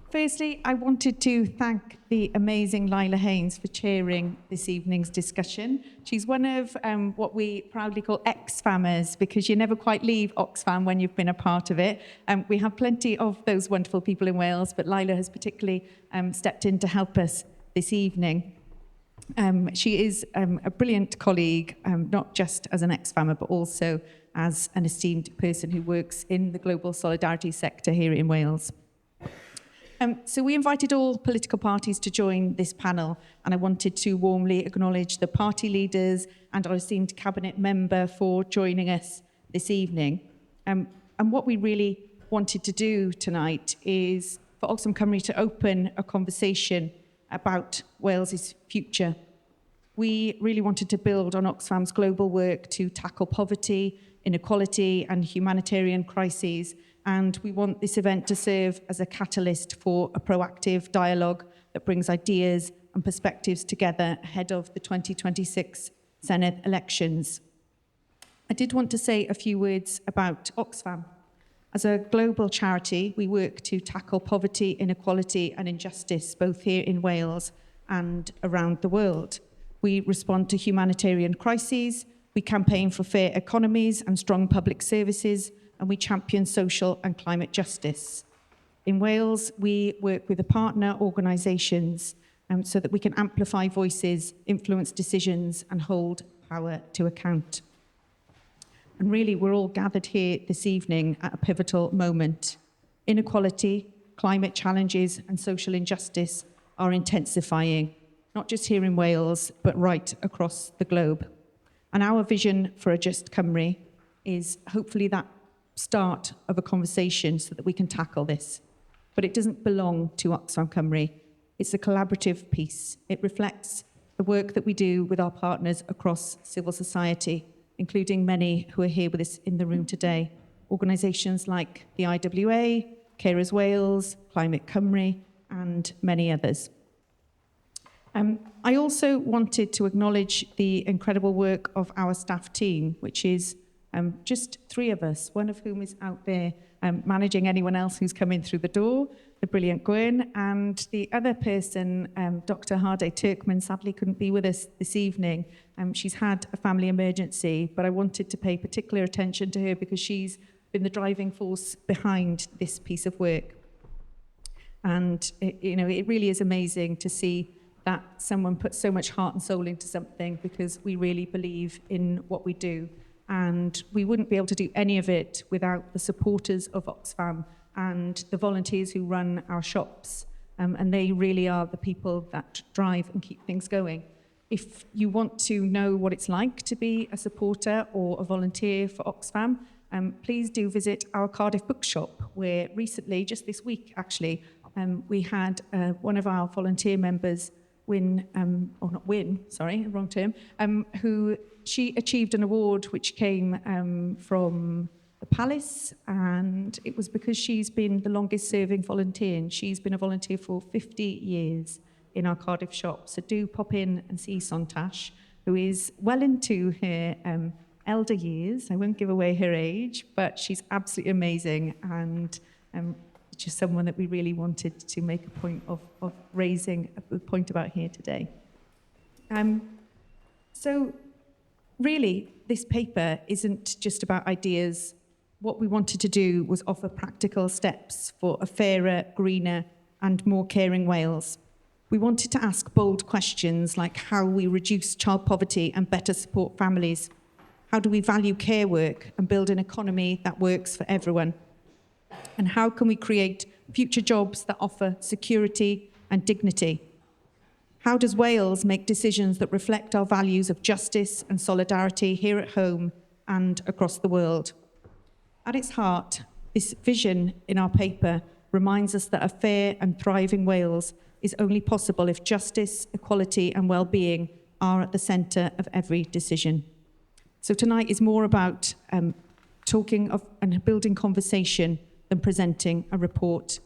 Firstly, I wanted to thank the amazing Lila Haynes for chairing this evening's discussion. She's one of what we proudly call Oxfammers, because you never quite leave Oxfam when you've been a part of it. We have plenty of those wonderful people in Wales, but Lila has particularly stepped in to help us this evening. She is a brilliant colleague, not just as an Oxfammer, but also as an esteemed person who works in the global solidarity sector here in Wales. So we invited all political parties to join this panel, and I wanted to warmly acknowledge the party leaders and our esteemed cabinet member for joining us this evening. And what we really wanted to do tonight is for Oxfam Cymru to open a conversation about Wales's future. We really wanted to build on Oxfam's global work to tackle poverty, inequality and humanitarian crises, and we want this event to serve as a catalyst for a proactive dialogue that brings ideas and perspectives together ahead of the 2026 Senedd elections. I did want to say a few words about Oxfam. As a global charity, we work to tackle poverty, inequality and injustice both here in Wales and around the world. We respond to humanitarian crises, we campaign for fair economies and strong public services, and we champion social and climate justice. In Wales, we work with the partner organisations so that we can amplify voices, influence decisions and hold power to account. And really, we're all gathered here this evening at a pivotal moment. Inequality, climate challenges and social injustice are intensifying, not just here in Wales, but right across the globe. And our vision for a just Cymru is hopefully that start of a conversation so that we can tackle this. But it doesn't belong to Oxfam Cymru. It's a collaborative piece. It reflects the work that we do with our partners across civil society, including many who are here with us in the room today. Organisations like the IWA, Carers Wales, Climate Cymru, and many others. I also wanted to acknowledge the incredible work of our staff team, which is just 3 of us, one of whom is out there managing anyone else who's come in through the door, the brilliant Rhun, and the other person, Dr. Hade Turkman, sadly couldn't be with us this evening. She's had a family emergency, but I wanted to pay particular attention to her because she's been the driving force behind this piece of work. And it really is amazing to see that someone puts so much heart and soul into something, because we really believe in what we do. And we wouldn't be able to do any of it without the supporters of Oxfam and the volunteers who run our shops. And they really are the people that drive and keep things going. If you want to know what it's like to be a supporter or a volunteer for Oxfam, please do visit our Cardiff bookshop, where recently, just this week actually, we had one of our volunteer members who she achieved an award which came from the Palace, and it was because she's been the longest serving volunteer, and she's been a volunteer for 50 years in our Cardiff shop. So do pop in and see Sontash, who is well into her elder years. I won't give away her age, but she's absolutely amazing, and just someone that we really wanted to make a point of raising a point about here today. So really, this paper isn't just about ideas. What we wanted to do was offer practical steps for a fairer, greener and more caring Wales. We wanted to ask bold questions like how we reduce child poverty and better support families. How do we value care work and build an economy that works for everyone? And how can we create future jobs that offer security and dignity? How does Wales make decisions that reflect our values of justice and solidarity here at home and across the world? At its heart, this vision in our paper reminds us that a fair and thriving Wales is only possible if justice, equality and well-being are at the centre of every decision. So tonight is more about talking of and building conversation than presenting a report.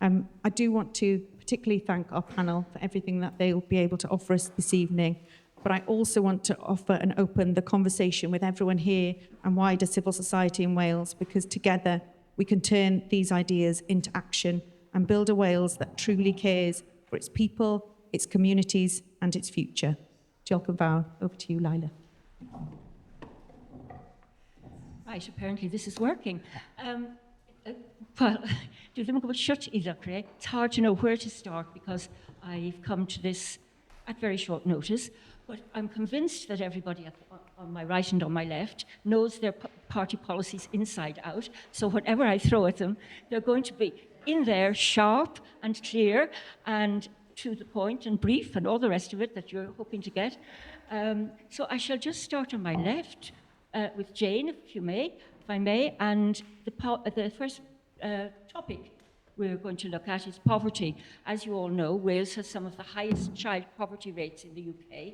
I do want to particularly thank our panel for everything that they'll be able to offer us this evening, but I also want to offer and open the conversation with everyone here and wider civil society in Wales, because together we can turn these ideas into action and build a Wales that truly cares for its people, its communities and its future. Diolch yn fawr. Over to you, Lila. Right, apparently this is working. Well, dwi ddim yn gwybod shwt I ddechrau. It's hard to know where to start because I've come to this at very short notice, but I'm convinced that everybody on my right and on my left knows their party policies inside out, so whatever I throw at them, they're going to be in there, sharp and clear and to the point and brief and all the rest of it that you're hoping to get. So I shall just start on my left with Jane, if I may, and the first topic we're going to look at is poverty. As you all know, Wales has some of the highest child poverty rates in the UK,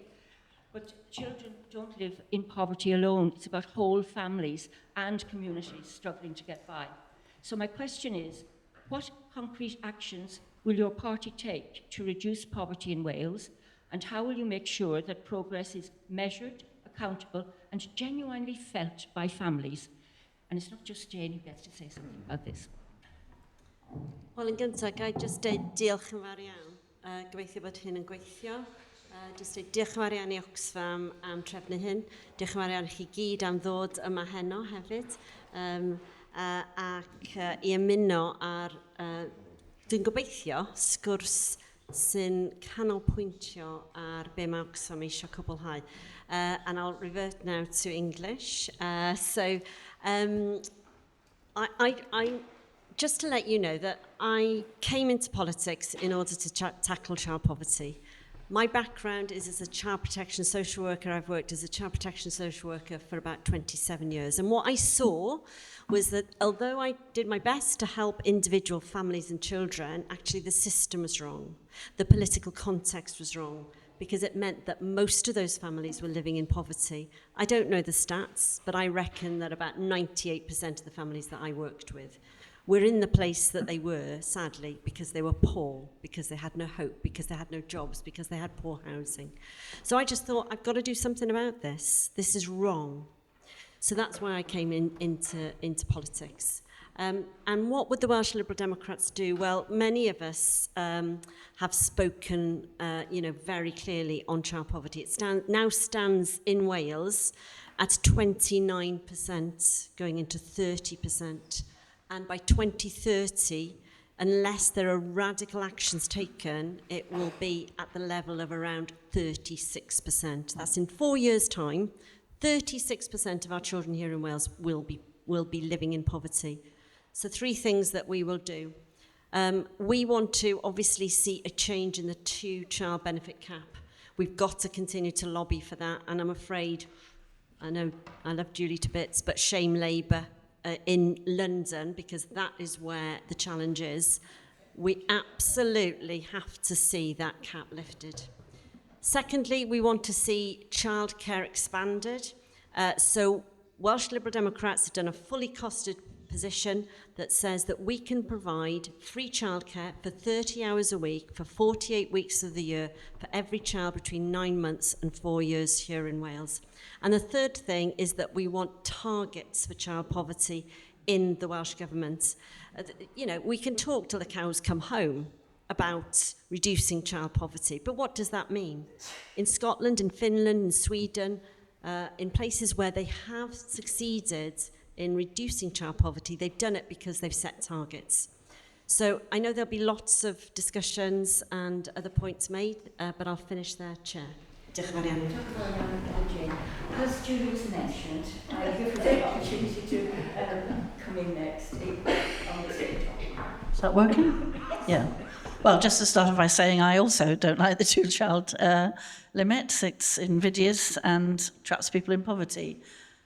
but children don't live in poverty alone. It's about whole families and communities struggling to get by. So my question is, what concrete actions will your party take to reduce poverty in Wales, and how will you make sure that progress is measured, accountable and genuinely felt by families? And it's not just Jane who gets to say something about this. Wel, yn gyntaf, ga I just deud diolch yn fawr iawn. Gobeithio bod hyn yn gweithio. Just deud diolch yn fawr iawn I Oxfam am trefnu hyn. Diolch yn fawr iawn I chi gyd am ddod yma heno hefyd. Ac I ymuno ar, dwi'n gobeithio, sgwrs sy'n canolbwyntio ar be mae Oxfam eisiau cwblhau. And I'll revert now to English. Just to let you know that I came into politics in order to tackle child poverty. My background is as a child protection social worker. I've worked as a child protection social worker for about 27 years. And what I saw was that although I did my best to help individual families and children, actually the system was wrong. The political context was wrong, because it meant that most of those families were living in poverty. I don't know the stats, but I reckon that about 98% of the families that I worked with were in the place that they were, sadly, because they were poor, because they had no hope, because they had no jobs, because they had poor housing. So I just thought, I've got to do something about this. This is wrong. So that's why I came into politics. And what would the Welsh Liberal Democrats do? Well, many of us have spoken very clearly on child poverty. It now stands in Wales at 29%, going into 30%. And by 2030, unless there are radical actions taken, it will be at the level of around 36%. That's in 4 years' time. 36% of our children here in Wales will be living in poverty. So 3 things that we will do. We want to obviously see a change in the 2-child benefit cap. We've got to continue to lobby for that, and I'm afraid, I know I love Julie to bits, but shame Labour in London, because that is where the challenge is. We absolutely have to see that cap lifted. Secondly, we want to see childcare expanded. So Welsh Liberal Democrats have done a fully costed position that says that we can provide free childcare for 30 hours a week for 48 weeks of the year for every child between 9 months and 4 years here in Wales. And the third thing is that we want targets for child poverty in the Welsh Government. We can talk till the cows come home about reducing child poverty, but what does that mean? In Scotland, in Finland, in Sweden, in places where they have succeeded in reducing child poverty, they've done it because they've set targets. So I know there'll be lots of discussions and other points made, but I'll finish there, Chair. Diolch yn fawr iawn. As Julie was mentioned, I give her the opportunity to come in next on the same topic. Is that working? Yeah. Well, just to start off by saying I also don't like the 2-child limit. It's invidious and traps people in poverty.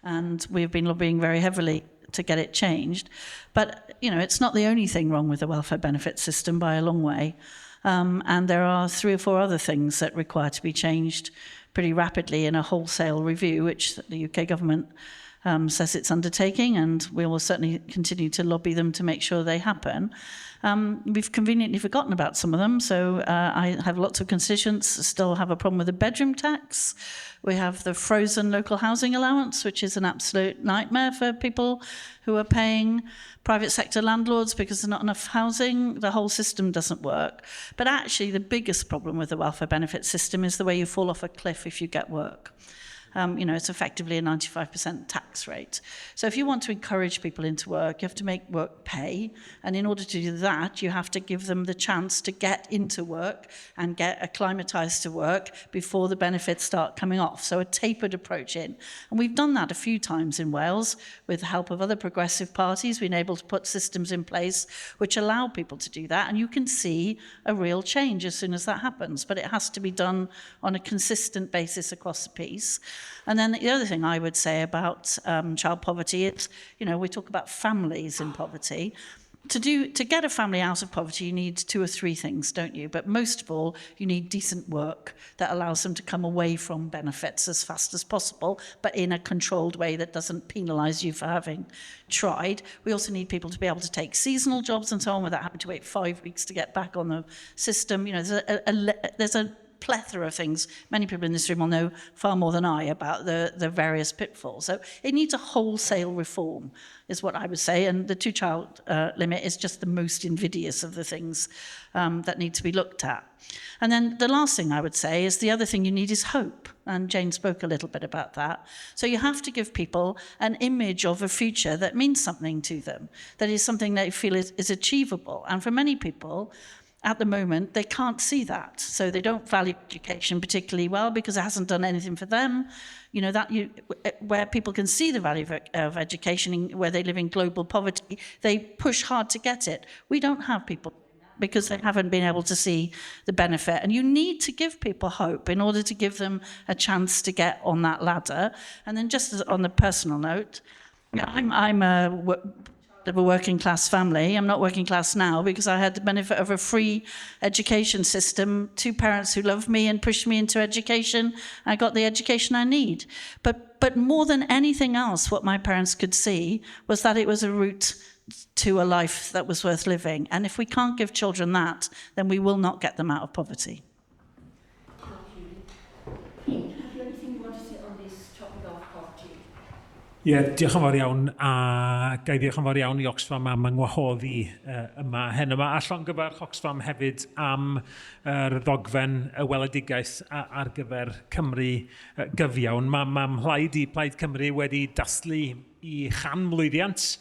And we've been lobbying very heavily to get it changed. But, it's not the only thing wrong with the welfare benefit system by a long way. And there are 3 or 4 other things that require to be changed pretty rapidly in a wholesale review, which the UK government says it's undertaking, and we will certainly continue to lobby them to make sure they happen. We've conveniently forgotten about some of them, so I have lots of constituents still have a problem with the bedroom tax. We have the frozen local housing allowance, which is an absolute nightmare for people who are paying private sector landlords because there's not enough housing. The whole system doesn't work. But actually, the biggest problem with the welfare benefit system is the way you fall off a cliff if you get work. It's effectively a 95% tax rate. So if you want to encourage people into work, you have to make work pay. And in order to do that, you have to give them the chance to get into work and get acclimatized to work before the benefits start coming off. So a tapered approach in. And we've done that a few times in Wales with the help of other progressive parties. We've been able to put systems in place which allow people to do that. And you can see a real change as soon as that happens. But it has to be done on a consistent basis across the piece. And then the other thing I would say about child poverty, it's, we talk about families in poverty. To get a family out of poverty, you need 2 or 3 things, don't you? But most of all, you need decent work that allows them to come away from benefits as fast as possible, but in a controlled way that doesn't penalise you for having tried. We also need people to be able to take seasonal jobs and so on without having to wait 5 weeks to get back on the system. There's a plethora of things. Many people in this room will know far more than I about the various pitfalls. So it needs a wholesale reform, is what I would say. And the 2-child limit is just the most invidious of the things that need to be looked at. And then the last thing I would say is the other thing you need is hope. And Jane spoke a little bit about that. So you have to give people an image of a future that means something to them, that is something they feel is achievable. And for many people, at the moment, they can't see that. So they don't value education particularly well because it hasn't done anything for them. Where people can see the value of education, where they live in global poverty, they push hard to get it. We don't have people because they haven't been able to see the benefit. And you need to give people hope in order to give them a chance to get on that ladder. And then just on the personal note, I'm of a working class family. I'm not working class now because I had the benefit of a free education system, 2 parents who loved me and pushed me into education. I got the education I need. But more than anything else, what my parents could see was that it was a route to a life that was worth living. And if we can't give children that, then we will not get them out of poverty. Diolch yn fawr iawn, a gai diolch yn fawr iawn i Oxfam am yngwahoddi yma hen yma, a llongyfarch Oxfam hefyd am yr ddogfen y weledigaeth ar gyfer Cymru gyfiawn. Mae mhlaid i Plaid Cymru wedi dathlu i chanmlwyddiant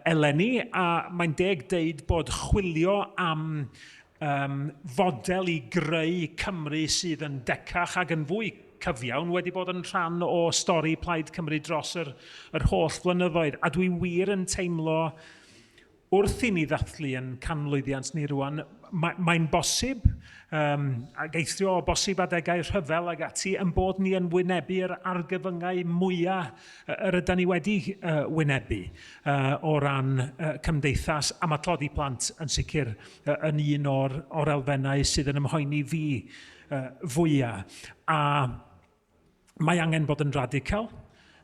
eleni, a mae'n deud bod chwilio am fodel i greu Cymru sydd yn decach ac yn fwy cyfiawn wedi bod yn rhan o stori Plaid Cymru dros yr holl flynyddoedd. A dwi wir yn teimlo wrth i ni ddathlu yn canmlwyddiant ni rwan, mae'n bosib, ac eithrio o bosib adegau rhyfel ag ati, yn bod ni yn wynebu'r argyfyngau mwyaf yr ydyn ni wedi wynebu o ran cymdeithas, a mae tlodi plant yn sicr yn un o'r elfennau sydd yn ymhoeni fi fwyaf. A mae angen bod yn radical.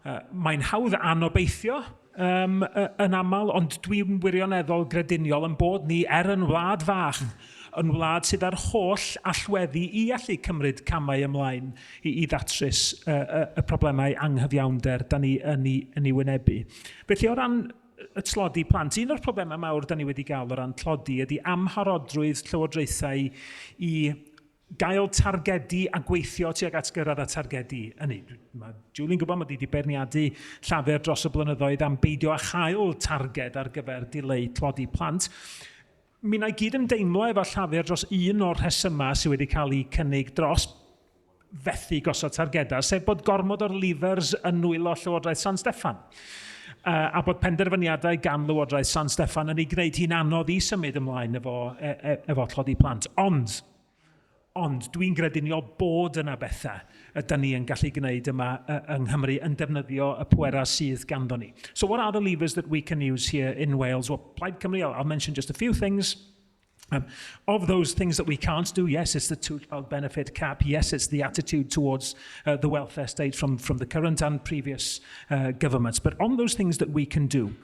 Mae'n hawdd anobeithio yn aml, ond dwi'n wirioneddol grediniol yn bod ni yn wlad fach, yn wlad sydd ar holl allweddi i allu cymryd camau ymlaen i ddatrys y problemau anghyfiawnder da ni yn ei wynebu. Felly o ran y tlodi plant, un o'r problemau mawr da ni wedi gael o ran tlodi ydy amharodrwydd llywodraethau i gael targedu a gweithio tuag at gyrraedd a targedu hynny. Mae Julie'n gwybod mod i wedi beirniadu llawer dros y blynyddoedd am beidio a chael targed ar gyfer dileu tlodi plant. Mi na gyd yn deimlo efo llawer dros un o'r rhesymau sydd wedi cael ei cynnig dros fethu gosod targedau, sef bod gormod o'r lifers yn nwylo Llywodraeth San Steffan. A bod penderfyniadau gan Llywodraeth San Steffan yn ei gwneud hi'n anodd i symud ymlaen efo tlodi plant. Ond dwi'n gredinio bod yna bethau ydyn ni yn gallu gwneud yma yng Nghymru yn defnyddio y pwera sydd ganddo ni. So what are the levers that we can use here in Wales? Well, Plaid Cymru, I'll mention just a few things. Of those things that we can't do, yes, it's the two-child benefit cap. Yes, it's the attitude towards the welfare state from the current and previous governments. But on those things that we can do,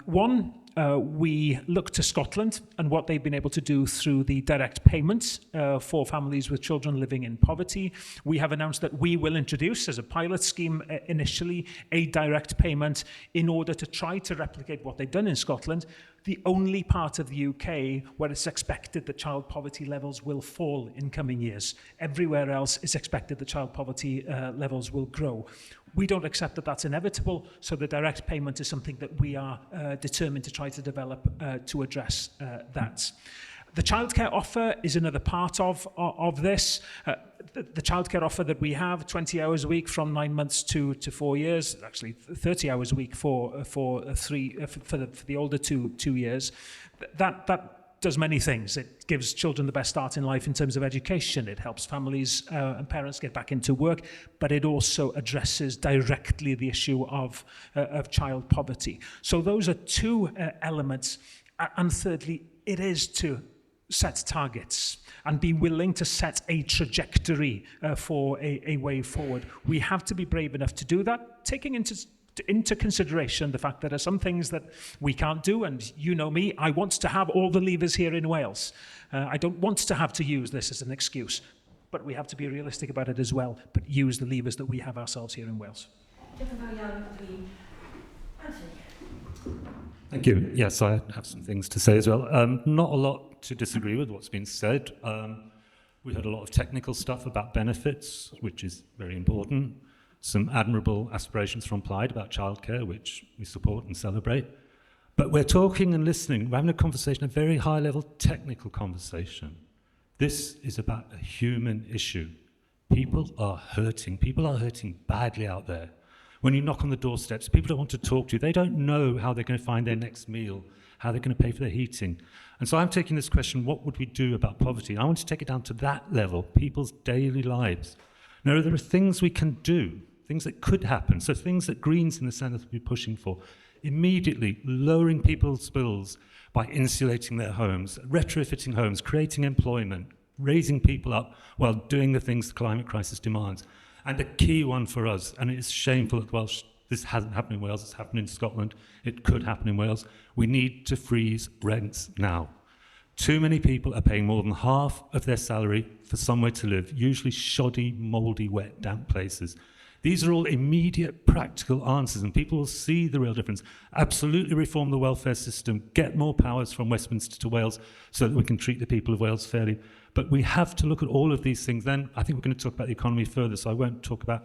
one, we look to Scotland and what they've been able to do through the direct payments for families with children living in poverty. We have announced that we will introduce, as a pilot scheme initially, a direct payment in order to try to replicate what they've done in Scotland, the only part of the UK where it's expected that child poverty levels will fall in coming years. Everywhere else, it's expected that child poverty levels will grow. We don't accept that that's inevitable, so the direct payment is something that we are determined to try to develop to address that. The childcare offer is another part of this. The childcare offer that we have, 20 hours a week from 9 months to 4 years, actually 30 hours a week for the older two years, that does many things. It gives children the best start in life in terms of education. It helps families and parents get back into work, but it also addresses directly the issue of child poverty. So those are two elements. And thirdly, it is to set targets and be willing to set a trajectory for a way forward. We have to be brave enough to do that, taking into consideration the fact that there are some things that we can't do, and you know me, I want to have all the levers here in Wales. I don't want to have to use this as an excuse, but we have to be realistic about it as well, but use the levers that we have ourselves here in Wales. Thank you. Yes, I have some things to say as well. Not a lot to disagree with what's been said. We heard a lot of technical stuff about benefits, which is very important. Some admirable aspirations from Plaid about childcare, which we support and celebrate. But we're talking and listening, we're having a conversation, a very high-level technical conversation. This is about a human issue. People are hurting badly out there. When you knock on the doorsteps, people don't want to talk to you. They don't know how they're going to find their next meal, how they're going to pay for their heating. And so I'm taking this question, what would we do about poverty? I want to take it down to that level, people's daily lives. Now, there are things we can do, things that could happen. So things that Greens in the Senedd will be pushing for. Immediately lowering people's bills by insulating their homes, retrofitting homes, creating employment, raising people up while doing the things the climate crisis demands. And a key one for us, and it's shameful that this hasn't happened in Wales, it's happened in Scotland, it could happen in Wales. We need to freeze rents now. Too many people are paying more than half of their salary for somewhere to live, usually shoddy, mouldy, wet, damp places. These are all immediate practical answers, and people will see the real difference. Absolutely reform the welfare system, get more powers from Westminster to Wales so that we can treat the people of Wales fairly. But we have to look at all of these things. Then I think we're going to talk about the economy further, so I won't talk about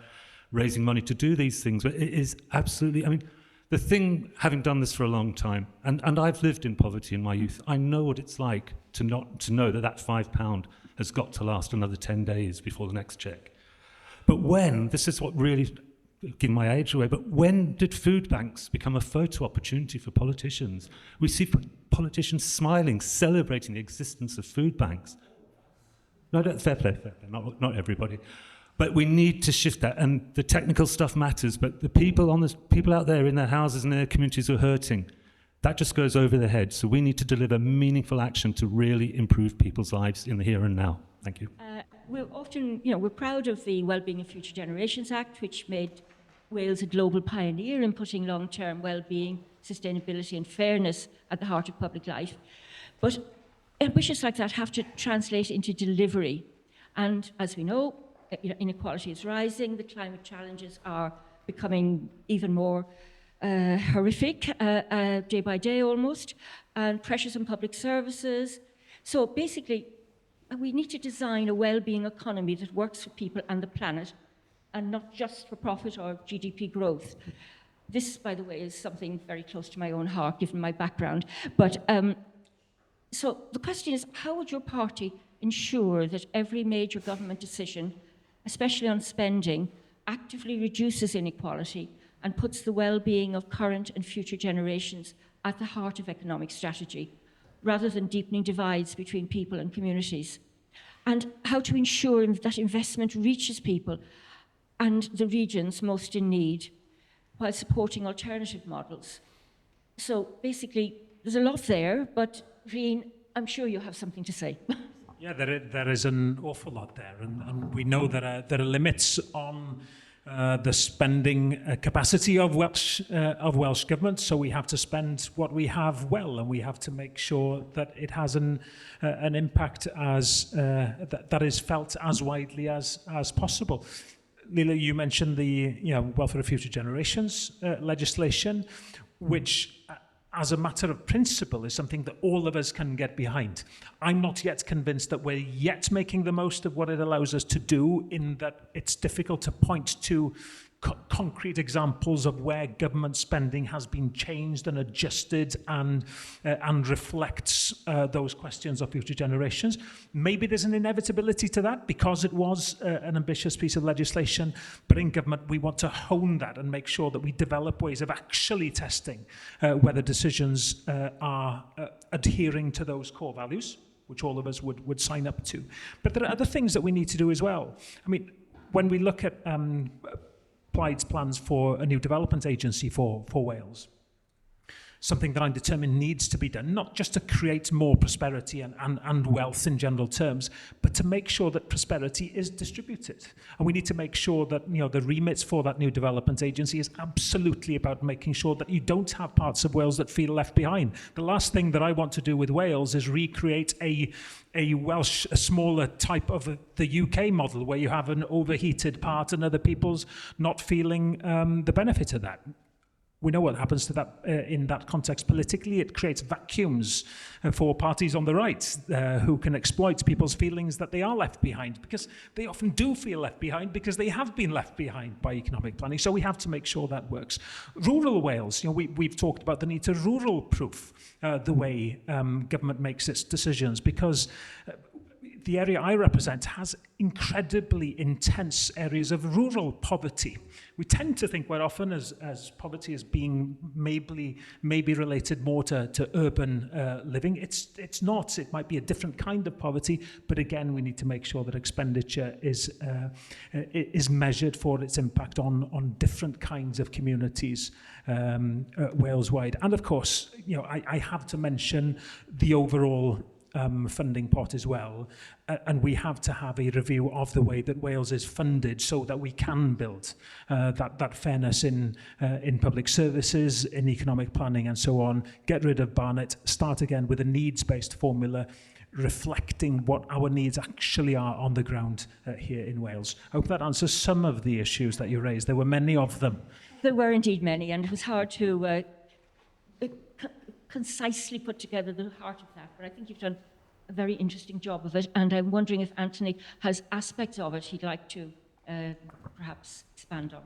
raising money to do these things. But it is absolutely, I mean, the thing, having done this for a long time, and I've lived in poverty in my youth, I know what it's like to know that £5 has got to last another 10 days before the next check. But this is what really, giving my age away, but when did food banks become a photo opportunity for politicians? We see politicians smiling, celebrating the existence of food banks. No, fair play, not everybody. But we need to shift that, and the technical stuff matters, but the people out there in their houses and their communities who are hurting, that just goes over their heads. So we need to deliver meaningful action to really improve people's lives in the here and now. Thank you. We're proud of the Wellbeing of Future Generations Act, which made Wales a global pioneer in putting long-term well-being, sustainability and fairness at the heart of public life. But ambitions like that have to translate into delivery. And as we know, inequality is rising, the climate challenges are becoming even more horrific, day by day almost, and pressures on public services. So basically, we need to design a well-being economy that works for people and the planet, and not just for profit or GDP growth. This, by the way, is something very close to my own heart, given my background. But so the question is, how would your party ensure that every major government decision, especially on spending, actively reduces inequality and puts the well-being of current and future generations at the heart of economic strategy, rather than deepening divides between people and communities? And how to ensure that investment reaches people and the regions most in need, while supporting alternative models. So basically, there's a lot there, but Rhun, I'm sure you have something to say. Yeah, there is an awful lot there, and we know that there are limits on the spending capacity of Welsh government. So we have to spend what we have well, and we have to make sure that it has an impact as that is felt as widely as possible. Lila, you mentioned the Welfare of Future Generations legislation, which as a matter of principle, is something that all of us can get behind. I'm not yet convinced that we're yet making the most of what it allows us to do, in that it's difficult to point to concrete examples of where government spending has been changed and adjusted and reflects those questions of future generations. Maybe there's an inevitability to that because it was an ambitious piece of legislation, but in government we want to hone that and make sure that we develop ways of actually testing whether decisions are adhering to those core values, which all of us would sign up to. But there are other things that we need to do as well. I mean, when we look at Plaid's plans for a new development agency for Wales, something that I'm determined needs to be done, not just to create more prosperity and wealth in general terms, but to make sure that prosperity is distributed. And we need to make sure that the remit for that new development agency is absolutely about making sure that you don't have parts of Wales that feel left behind. The last thing that I want to do with Wales is recreate a smaller type of the UK model where you have an overheated part and other people's not feeling the benefit of that. We know what happens to that in that context politically. It creates vacuums for parties on the right who can exploit people's feelings that they are left behind, because they often do feel left behind because they have been left behind by economic planning. So we have to make sure that works. Rural Wales, we've talked about the need to rural-proof the way government makes its decisions, because the area I represent has incredibly intense areas of rural poverty. We tend to think quite often as poverty as being maybe related more to urban living. It's not. It might be a different kind of poverty, but again, we need to make sure that expenditure is measured for its impact on different kinds of communities Wales-wide. And of course, I have to mention the overall funding pot as well, and we have to have a review of the way that Wales is funded so that we can build that fairness in public services, in economic planning and so on, get rid of Barnett, start again with a needs-based formula reflecting what our needs actually are on the ground here in Wales. I hope that answers some of the issues that you raised. There were many of them. There were indeed many, and it was hard to concisely put together the heart of that, but I think you've done a very interesting job of it, and I'm wondering if Anthony has aspects of it he'd like to perhaps expand on.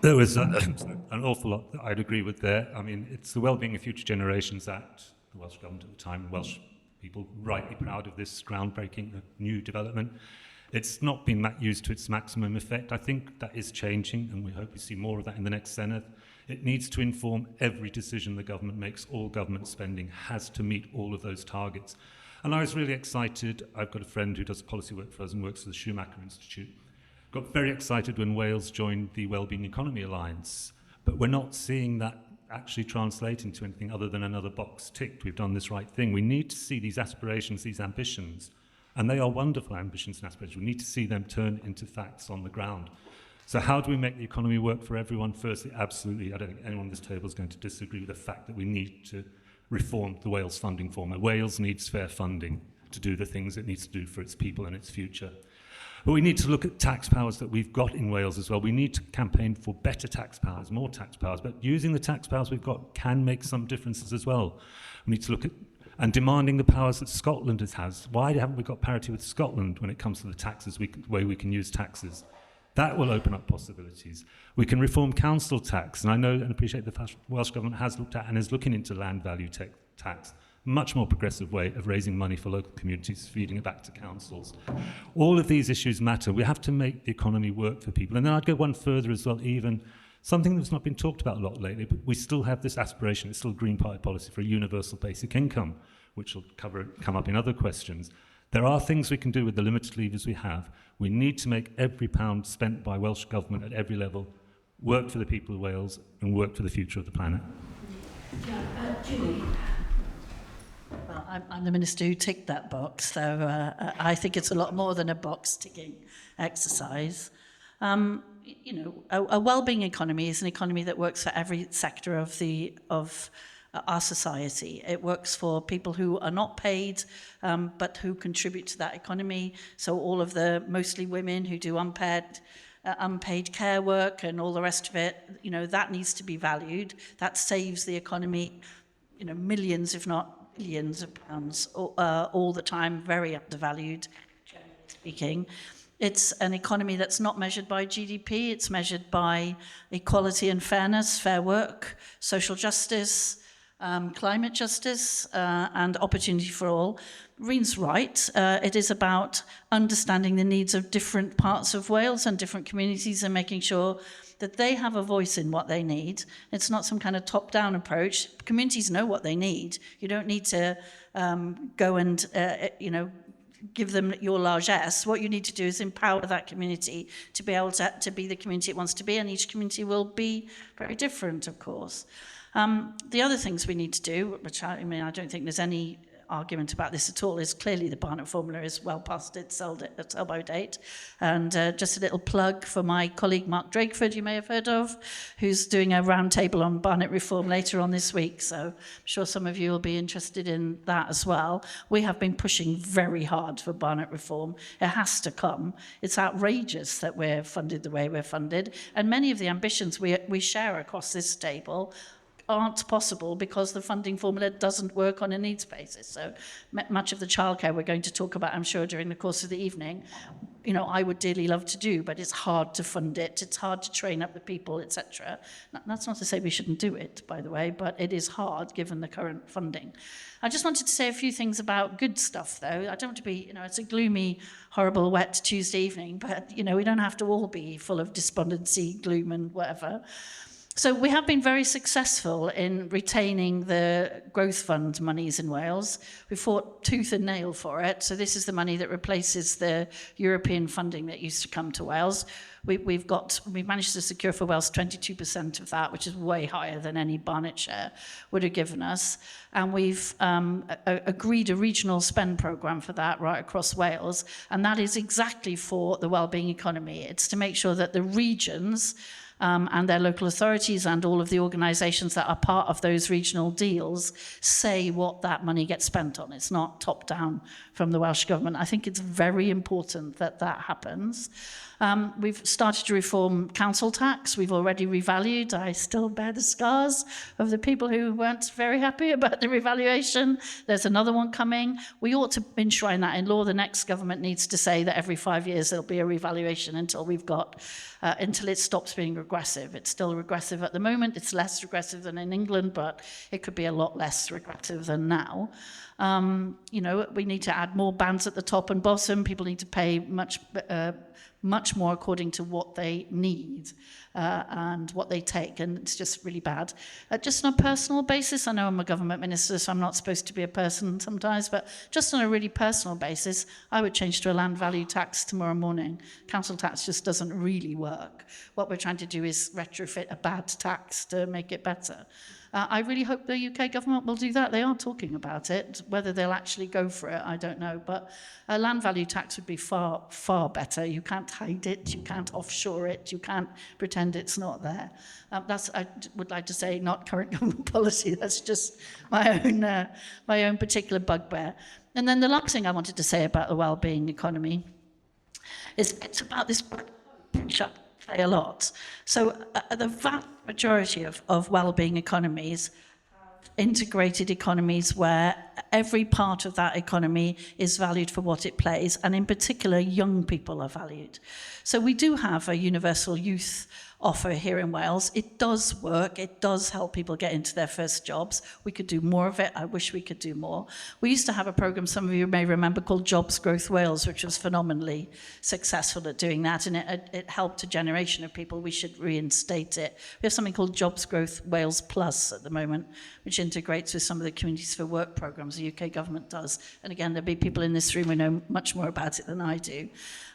There was an awful lot that I'd agree with there. I mean, it's the Wellbeing of Future Generations Act, the Welsh Government at the time, Welsh people rightly proud of this groundbreaking new development. It's not been used to its maximum effect. I think that is changing, and we hope we see more of that in the next Senedd. It needs to inform every decision the government makes. All government spending has to meet all of those targets. And I was really excited. I've got a friend who does policy work for us and works for the Schumacher Institute. Got very excited when Wales joined the Wellbeing Economy Alliance. But we're not seeing that actually translate into anything other than another box ticked. We've done this right thing. We need to see these aspirations, these ambitions, and they are wonderful ambitions and aspirations. We need to see them turn into facts on the ground. So how do we make the economy work for everyone? Firstly, absolutely, I don't think anyone at this table is going to disagree with the fact that we need to reform the Wales funding formula. Wales needs fair funding to do the things it needs to do for its people and its future. But we need to look at tax powers that we've got in Wales as well. We need to campaign for better tax powers, more tax powers, but using the tax powers we've got can make some differences as well. We need to look at and demanding the powers that Scotland has. Why haven't we got parity with Scotland when it comes to the taxes, way we can use taxes? That will open up possibilities. We can reform council tax, and I know and appreciate the Welsh Government has looked at and is looking into land value tax, much more progressive way of raising money for local communities, feeding it back to councils. All of these issues matter. We have to make the economy work for people. And then I'd go one further as well, even something that's not been talked about a lot lately, but we still have this aspiration, it's still Green Party policy for a universal basic income, which will come up in other questions. There are things we can do with the limited levers we have. We need to make every pound spent by Welsh Government at every level work for the people of Wales and work for the future of the planet. Julie. Well, I'm the minister who ticked that box, so I think it's a lot more than a box-ticking exercise. You know, a well-being economy is an economy that works for every sector of our society. It works for people who are not paid, but who contribute to that economy. So all of the mostly women who do unpaid care work and all the rest of it, you know, that needs to be valued. That saves the economy, you know, millions, if not billions of pounds all the time, very undervalued, generally speaking. It's an economy that's not measured by GDP, it's measured by equality and fairness, fair work, social justice, climate justice, and opportunity for all. Rhun's right. It is about understanding the needs of different parts of Wales and different communities and making sure that they have a voice in what they need. It's not some kind of top-down approach. Communities know what they need. You don't need to go and, you know, give them your largesse. What you need to do is empower that community to be able to be the community it wants to be, and each community will be very different, of course. The other things we need to do, which I don't think there's any argument about this at all, is clearly the Barnett formula is well past its sell-by date. And just a little plug for my colleague Mark Drakeford, you may have heard of, who's doing a roundtable on Barnett reform later on this week. So I'm sure some of you will be interested in that as well. We have been pushing very hard for Barnett reform. It has to come. It's outrageous that we're funded the way we're funded. And many of the ambitions we share across this table aren't possible because the funding formula doesn't work on a needs basis. So much of the childcare we're going to talk about, I'm sure, during the course of the evening, you know, I would dearly love to do, but it's hard to fund it. It's hard to train up the people, etc. That's not to say we shouldn't do it, by the way, but it is hard given the current funding. I just wanted to say a few things about good stuff, though. I don't want to be, you know, it's a gloomy, horrible, wet Tuesday evening, but, you know, we don't have to all be full of despondency, gloom, and whatever. So we have been very successful in retaining the growth fund monies in Wales. We fought tooth and nail for it. So this is the money that replaces the European funding that used to come to Wales. We've managed to secure for Wales 22% of that, which is way higher than any Barnett share would have given us. And we've agreed a regional spend programme for that right across Wales. And that is exactly for the wellbeing economy. It's to make sure that the regions and their local authorities and all of the organisations that are part of those regional deals say what that money gets spent on. It's not top down from the Welsh Government. I think it's very important that that happens. We've started to reform council tax. We've already revalued. I still bear the scars of the people who weren't very happy about the revaluation. There's another one coming. We ought to enshrine that in law. The next government needs to say that every 5 years there'll be a revaluation until it stops being regressive. It's still regressive at the moment. It's less regressive than in England, but it could be a lot less regressive than now. You know, we need to add more bands at the top and bottom. People need to pay much more according to what they need and what they take, and it's just really bad. Just on a personal basis, I know I'm a government minister, so I'm not supposed to be a person sometimes, but just on a really personal basis, I would change to a land value tax tomorrow morning. Council tax just doesn't really work. What we're trying to do is retrofit a bad tax to make it better. I really hope the UK government will do that. They are talking about it. Whether they'll actually go for it, I don't know. But a land value tax would be far, far better. You can't hide it. You can't offshore it. You can't pretend it's not there. I would like to say, not current government policy. That's just my own particular bugbear. And then the last thing I wanted to say about the well-being economy is it's about this which I play a lot. So the vast majority of well-being economies have integrated economies where every part of that economy is valued for what it plays, and in particular young people are valued. So we do have a universal youth offer here in Wales. It does work. It does help people get into their first jobs. We could do more of it. I wish we could do more. We used to have a programme, some of you may remember, called Jobs Growth Wales, which was phenomenally successful at doing that, and it helped a generation of people. We should reinstate it. We have something called Jobs Growth Wales Plus at the moment, which integrates with some of the Communities for Work programmes the UK government does. And again, there'll be people in this room who know much more about it than I do.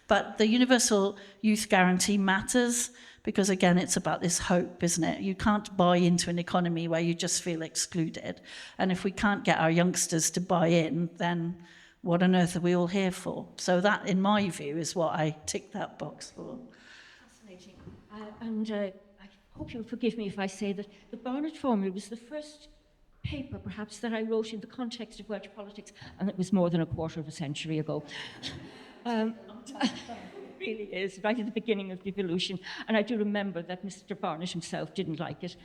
But the Universal Youth Guarantee matters because again, it's about this hope, isn't it? You can't buy into an economy where you just feel excluded. And if we can't get our youngsters to buy in, then what on earth are we all here for? So that, in my view, is what I tick that box for. Fascinating. I hope you'll forgive me if I say that the Barnett Formula was the first paper, perhaps, that I wrote in the context of Welsh politics, and it was more than a quarter of a century ago. It really is, right at the beginning of the evolution. And I do remember that Mr. Barnett himself didn't like it.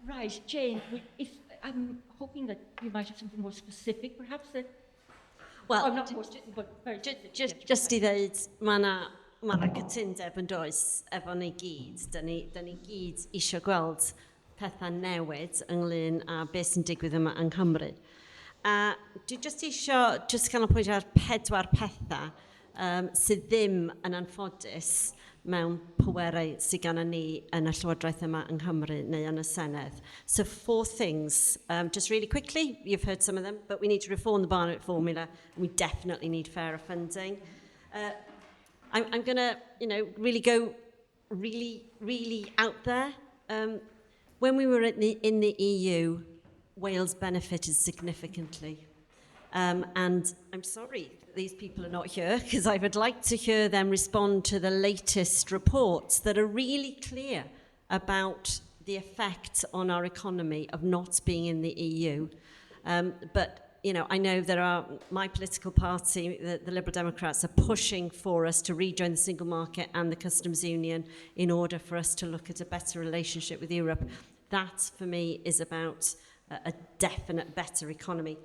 Right, Jane, I'm hoping that you might have something more specific, perhaps, that... Well, oh, not more specific, but very... just I ddweud, mae yna cytundeb yn does efo ni gyd. Da ni gyd eisiau gweld pethau newid ynglyn a beth sy'n digwydd yma yng Nghymru. Dwi just eisiau canolbwyntio ar 4 pethau sydd ddim yn anffodus mewn pwerau sydd gan ni yn y Llywodraeth yma yng Nghymru neu yn y Senedd. So 4 things, just really quickly, you've heard some of them, but we need to reform the Barnett Formula, and we definitely need fairer funding. I'm going to, really go really out there. When we were in the EU, Wales benefited significantly. And I'm sorry these people are not here, because I would like to hear them respond to the latest reports that are really clear about the effect on our economy of not being in the EU. But I know my political party, the Liberal Democrats, are pushing for us to rejoin the single market and the customs union in order for us to look at a better relationship with Europe. That, for me, is about a definite better economy.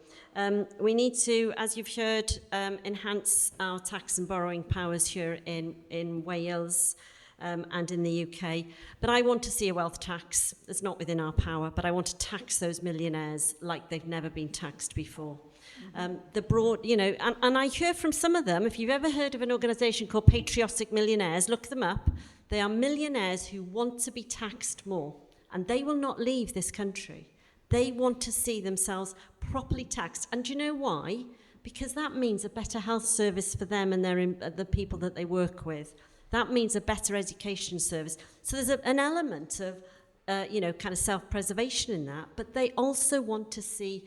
We need to, as you've heard, enhance our tax and borrowing powers here in Wales and in the UK. But I want to see a wealth tax. It's not within our power, but I want to tax those millionaires like they've never been taxed before. The broad, and I hear from some of them, if you've ever heard of an organisation called Patriotic Millionaires, look them up. They are millionaires who want to be taxed more, and they will not leave this country. They want to see themselves properly taxed. And do you know why? Because that means a better health service for them and the people that they work with. That means a better education service. So there's an element of, kind of self-preservation in that, but they also want to see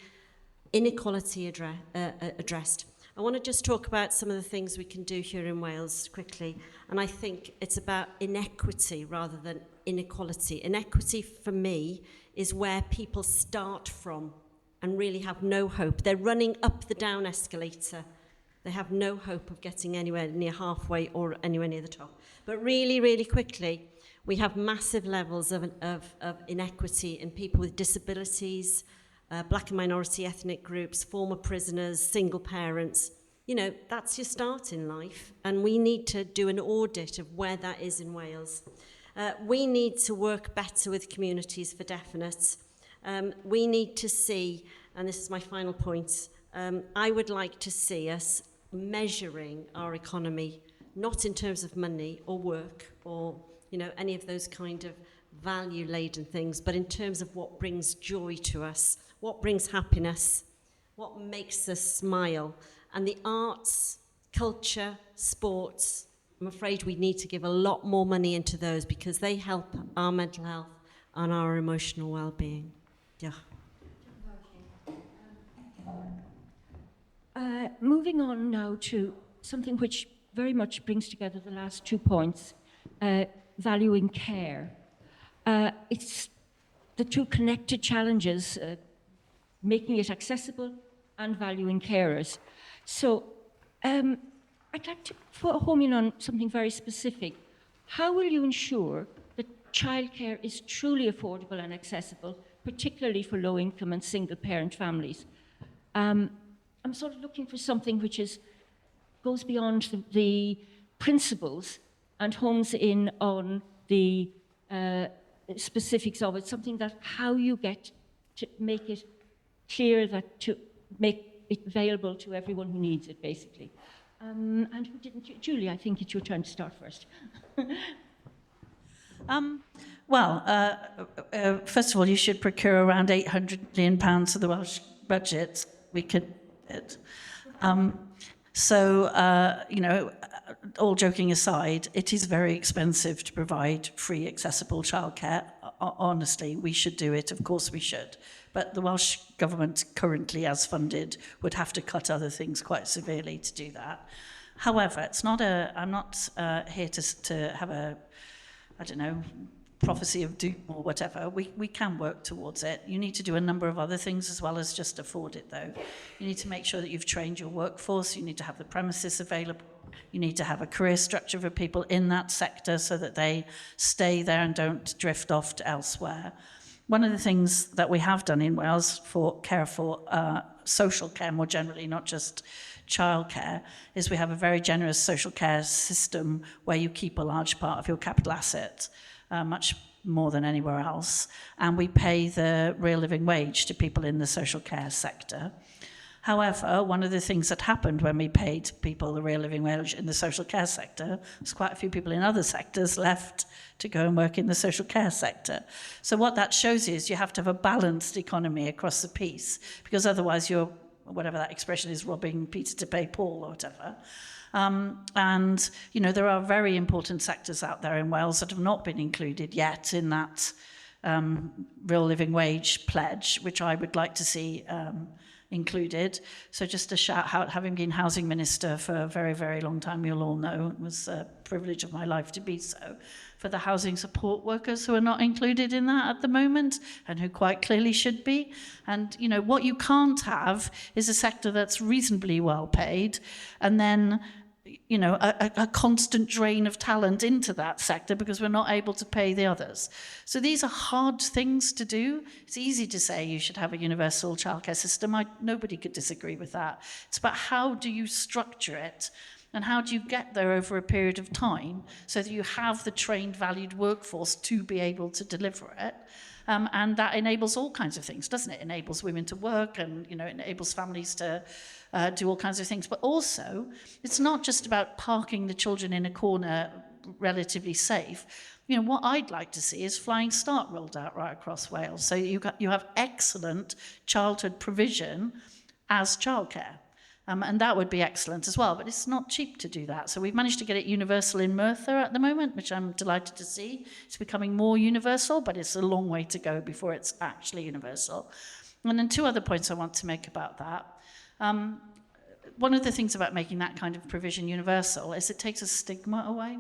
inequality addressed. I want to just talk about some of the things we can do here in Wales quickly. And I think it's about inequity rather than inequality. Inequity, for me, is where people start from and really have no hope. They're running up the down escalator. They have no hope of getting anywhere near halfway or anywhere near the top. But really, really quickly, we have massive levels of inequity in people with disabilities, black and minority ethnic groups, former prisoners, single parents. That's your start in life. And we need to do an audit of where that is in Wales. We need to work better with communities for definite. We need to see, and this is my final point, I would like to see us measuring our economy, not in terms of money or work or any of those kind of value-laden things, but in terms of what brings joy to us, what brings happiness, what makes us smile. And the arts, culture, sports, I'm afraid we need to give a lot more money into those because they help our mental health and our emotional well-being. Yeah. Moving on now to something which very much brings together the last 2 points, valuing care. It's the 2 connected challenges, making it accessible and valuing carers. So I'd like to home in on something very specific. How will you ensure that childcare is truly affordable and accessible, particularly for low-income and single-parent families? I'm sort of looking for something which goes beyond the principles and homes in on the specifics of it, something that how you get to make it clear that to make it available to everyone who needs it, basically. And who didn't? Julie, I think it's your turn to start first. First of all, you should procure around £800 million for the Welsh budget. We could... all joking aside, it is very expensive to provide free, accessible childcare. Honestly, we should do it. Of course we should. But the Welsh Government, currently as funded, would have to cut other things quite severely to do that. However, I'm not here to have a, I don't know, prophecy of doom or whatever. We can work towards it. You need to do a number of other things as well as just afford it, though. You need to make sure that you've trained your workforce. You need to have the premises available. You need to have a career structure for people in that sector so that they stay there and don't drift off to elsewhere. One of the things that we have done in Wales for care for social care more generally, not just childcare, is we have a very generous social care system where you keep a large part of your capital asset, much more than anywhere else, and we pay the real living wage to people in the social care sector. However, one of the things that happened when we paid people the real living wage in the social care sector was quite a few people in other sectors left to go and work in the social care sector. So what that shows is you have to have a balanced economy across the piece, because otherwise you're, whatever that expression is, robbing Peter to pay Paul or whatever. And, you know, there are very important sectors out there in Wales that have not been included yet in that real living wage pledge, which I would like to see included. So just a shout out, having been housing minister for a very, very long time, you'll all know, it was a privilege of my life to be so, for the housing support workers who are not included in that at the moment and who quite clearly should be. And, you know, what you can't have is a sector that's reasonably well paid and then, you know, a constant drain of talent into that sector because we're not able to pay the others. So these are hard things to do. It's easy to say you should have a universal childcare system. Nobody could disagree with that. It's about how do you structure it and how do you get there over a period of time so that you have the trained, valued workforce to be able to deliver it. And that enables all kinds of things, doesn't it? It enables women to work and, you know, it enables families to do all kinds of things. But also, it's not just about parking the children in a corner relatively safe. You know, what I'd like to see is Flying Start rolled out right across Wales. So you have excellent childhood provision as childcare. And that would be excellent as well, but it's not cheap to do that. So we've managed to get it universal in Merthyr at the moment, which I'm delighted to see. It's becoming more universal, but it's a long way to go before it's actually universal. And then two other points I want to make about that. One of the things about making that kind of provision universal is it takes a stigma away.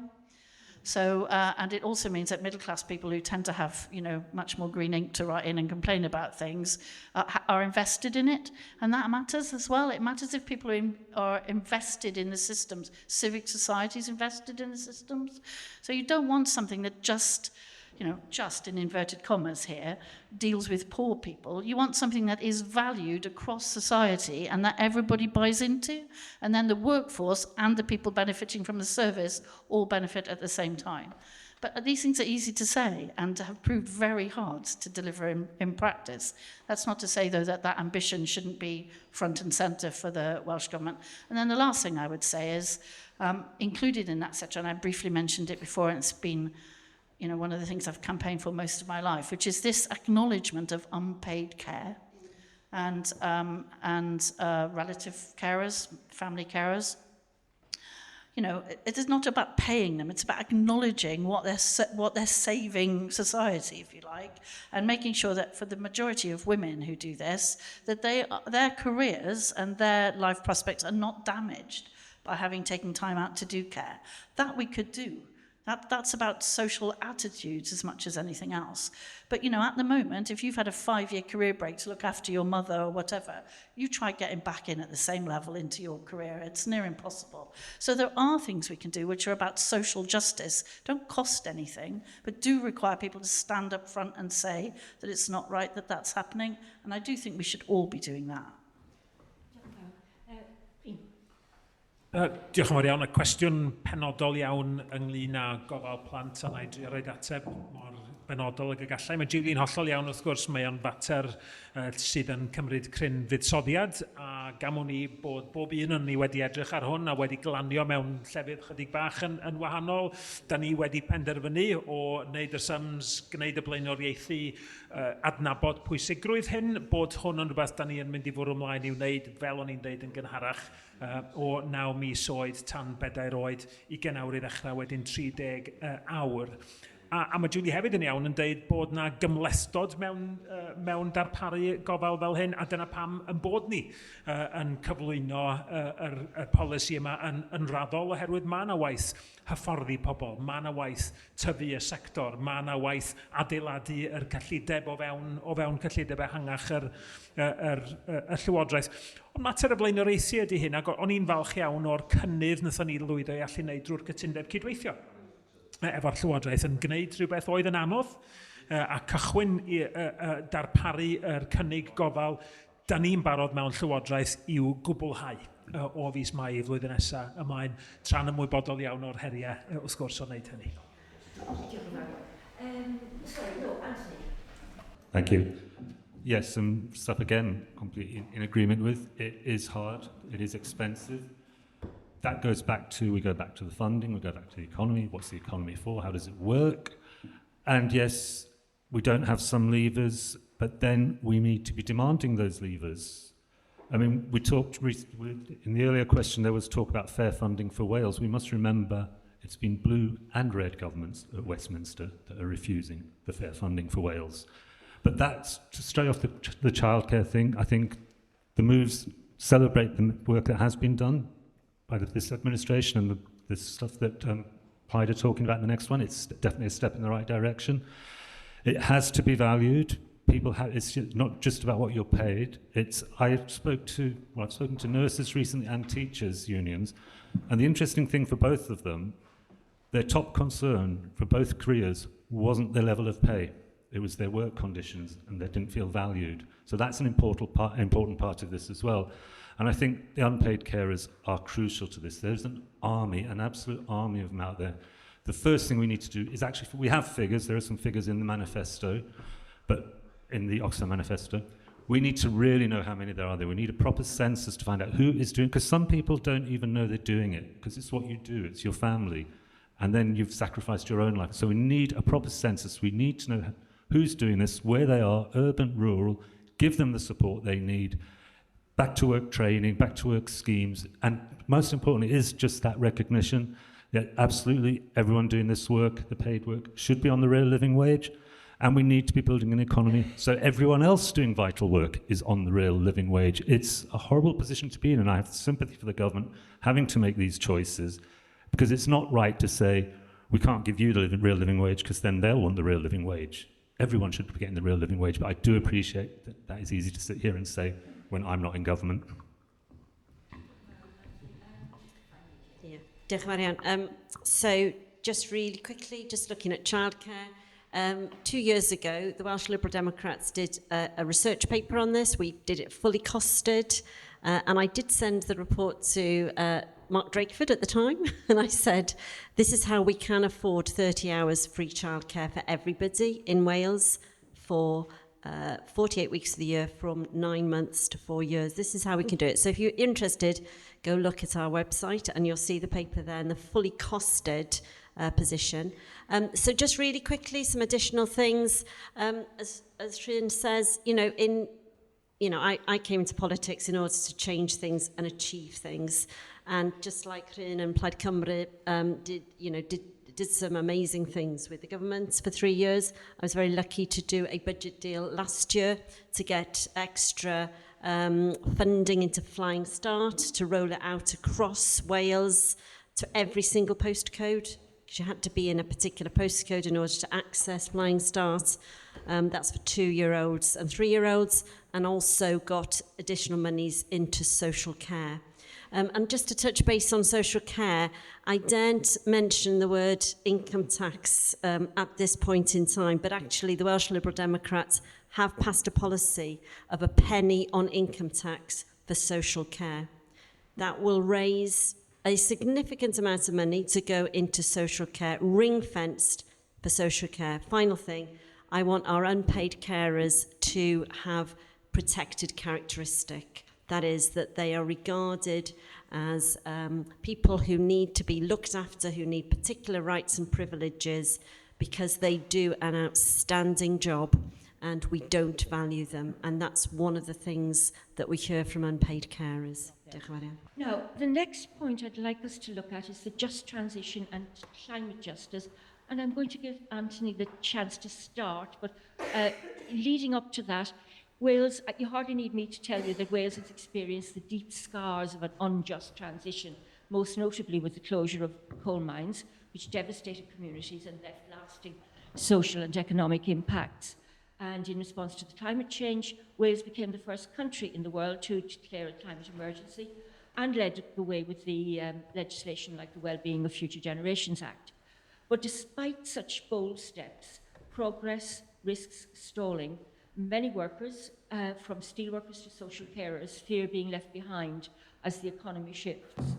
So, and it also means that middle-class people who tend to have, you know, much more green ink to write in and complain about things are invested in it, and that matters as well. It matters if people are invested in the systems. Civic society is invested in the systems. So you don't want something that just, you know, just in inverted commas here, deals with poor people. You want something that is valued across society and that everybody buys into, and then the workforce and the people benefiting from the service all benefit at the same time. But these things are easy to say and have proved very hard to deliver in practice. That's not to say, though, that ambition shouldn't be front and centre for the Welsh Government. And then the last thing I would say is, included in that sector, and I briefly mentioned it before, and it's been, you know, one of the things I've campaigned for most of my life, which is this acknowledgement of unpaid care and relative carers, family carers. You know, it is not about paying them, it's about acknowledging what they're saving society, if you like, and making sure that for the majority of women who do this, that their careers and their life prospects are not damaged by having taken time out to do care. That we could do. That's about social attitudes as much as anything else. But, you know, at the moment, if you've had a 5-year career break to look after your mother or whatever, you try getting back in at the same level into your career. It's near impossible. So there are things we can do which are about social justice, don't cost anything, but do require people to stand up front and say that it's not right that that's happening. And I do think we should all be doing that. Diolch yn fawr iawn. Y cwestiwn penodol iawn ynglyn â gofal plant, a na i drio roed ateb mor benodol y gallau. Mae Julia'n hollol iawn wrth gwrs, mae o'n fater sydd yn cymryd cryn fuddsoddiad, a gamwn ni bod bob un o'n ni wedi edrych ar hwn a wedi glanio mewn llefydd chydig bach yn wahanol. Da ni wedi penderfynu o wneud y sums, gwneud y blaenoriaethu, adnabod pwysigrwydd hyn, bod hwn yn rhywbeth da ni yn mynd i fwrw ymlaen i wneud, fel o'n i'n dweud yn gynharach, o 9 mis oed tan 4 oed, 20 awr i ddechrau, wedyn 30 awr. A mae Julie hefyd yn iawn yn dweud bod na gymlestod mewn darparu gofal fel hyn, a dyna pam yn bod ni yn cyflwyno y polisi yma yn raddol, oherwydd mae yna waith hyfforddi pobl, mae yna waith tyfu y sector, mae yna waith adeiladu yr cyllideb o fewn cyllideb ehangach yr Llywodraeth. Ond mater y blaenoriaethu ydy hyn, ac o'n i'n falch iawn o'r cynnydd wnaethon ni lwyddo i allu wneud drwy'r cytundeb cydweithio efo'r Llywodraeth yn gwneud rhywbeth oedd yn anodd a cychwyn i darparu yr cynnig gofal. Da ni'n barod mewn Llywodraeth i'w gwblhau o fis Mai i flwyddyn nesaf ymlaen, tra'n ymwybodol iawn o'r heriau wrth gwrs o wneud hynny. Thank you. Yes, some stuff again, completely in agreement with. It is hard, it is expensive. That goes back to, we go back to the funding, we go back to the economy. What's the economy for? How does it work? And yes, we don't have some levers, but then we need to be demanding those levers. I mean, we talked, in the earlier question, there was talk about fair funding for Wales. We must remember it's been blue and red governments at Westminster that are refusing the fair funding for Wales. But that's, to stray off the childcare thing, I think the moves celebrate the work that has been done by this administration and the stuff that Plaid are talking about in the next one. It's definitely a step in the right direction. It has to be valued. It's not just about what you're paid. I've spoken to nurses recently and teachers unions, and the interesting thing for both of them, their top concern for both careers wasn't their level of pay. It was their work conditions, and they didn't feel valued. So that's an important part of this as well. And I think the unpaid carers are crucial to this. There's an absolute army of them out there. The first thing we need to do is actually, we have figures, there are some figures in the manifesto, but in the Oxfam manifesto, we need to really know how many there are there. We need a proper census to find out who is doing, because some people don't even know they're doing it, because it's what you do, it's your family, and then you've sacrificed your own life. So we need a proper census. We need to know who's doing this, where they are, urban, rural, give them the support they need, back to work training, back to work schemes, and most importantly is just that recognition that absolutely everyone doing this work, the paid work, should be on the real living wage, and we need to be building an economy so everyone else doing vital work is on the real living wage. It's a horrible position to be in, and I have sympathy for the government having to make these choices, because it's not right to say we can't give you the real living wage because then they'll want the real living wage. Everyone should be getting the real living wage, but I do appreciate that is easy to sit here and say when I'm not in government. Yeah, diolch yn fawr iawn. So just really quickly, just looking at childcare. 2 years ago, the Welsh Liberal Democrats did a research paper on this. We did it fully costed, and I did send the report to Mark Drakeford at the time, and I said, this is how we can afford 30 hours free childcare for everybody in Wales for 48 weeks of the year from 9 months to 4 years. This is how we can do it. So if you're interested, go look at our website and you'll see the paper there in the fully costed position. So just really quickly, some additional things. As Rhun says, I came into politics in order to change things and achieve things. And just like Rhun and Plaid Cymru did some amazing things with the government for 3 years. I was very lucky to do a budget deal last year to get extra funding into Flying Start, to roll it out across Wales to every single postcode, because you had to be in a particular postcode in order to access Flying Start. That's for 2-year-olds and 3-year-olds, and also got additional monies into social care. And just to touch base on social care, I daren't mention the word income tax at this point in time, but actually the Welsh Liberal Democrats have passed a policy of a penny on income tax for social care. That will raise a significant amount of money to go into social care, ring-fenced for social care. Final thing, I want our unpaid carers to have protected characteristic. That is, that they are regarded as people who need to be looked after, who need particular rights and privileges because they do an outstanding job and we don't value them. And that's one of the things that we hear from unpaid carers. Now, the next point I'd like us to look at is the just transition and climate justice. And I'm going to give Anthony the chance to start, but leading up to that, Wales, you hardly need me to tell you that Wales has experienced the deep scars of an unjust transition, most notably with the closure of coal mines, which devastated communities and left lasting social and economic impacts. And in response to the climate change, Wales became the first country in the world to declare a climate emergency and led the way with the legislation like the Wellbeing of Future Generations Act. But despite such bold steps, progress risks stalling. Many workers, from steelworkers to social carers, fear being left behind as the economy shifts.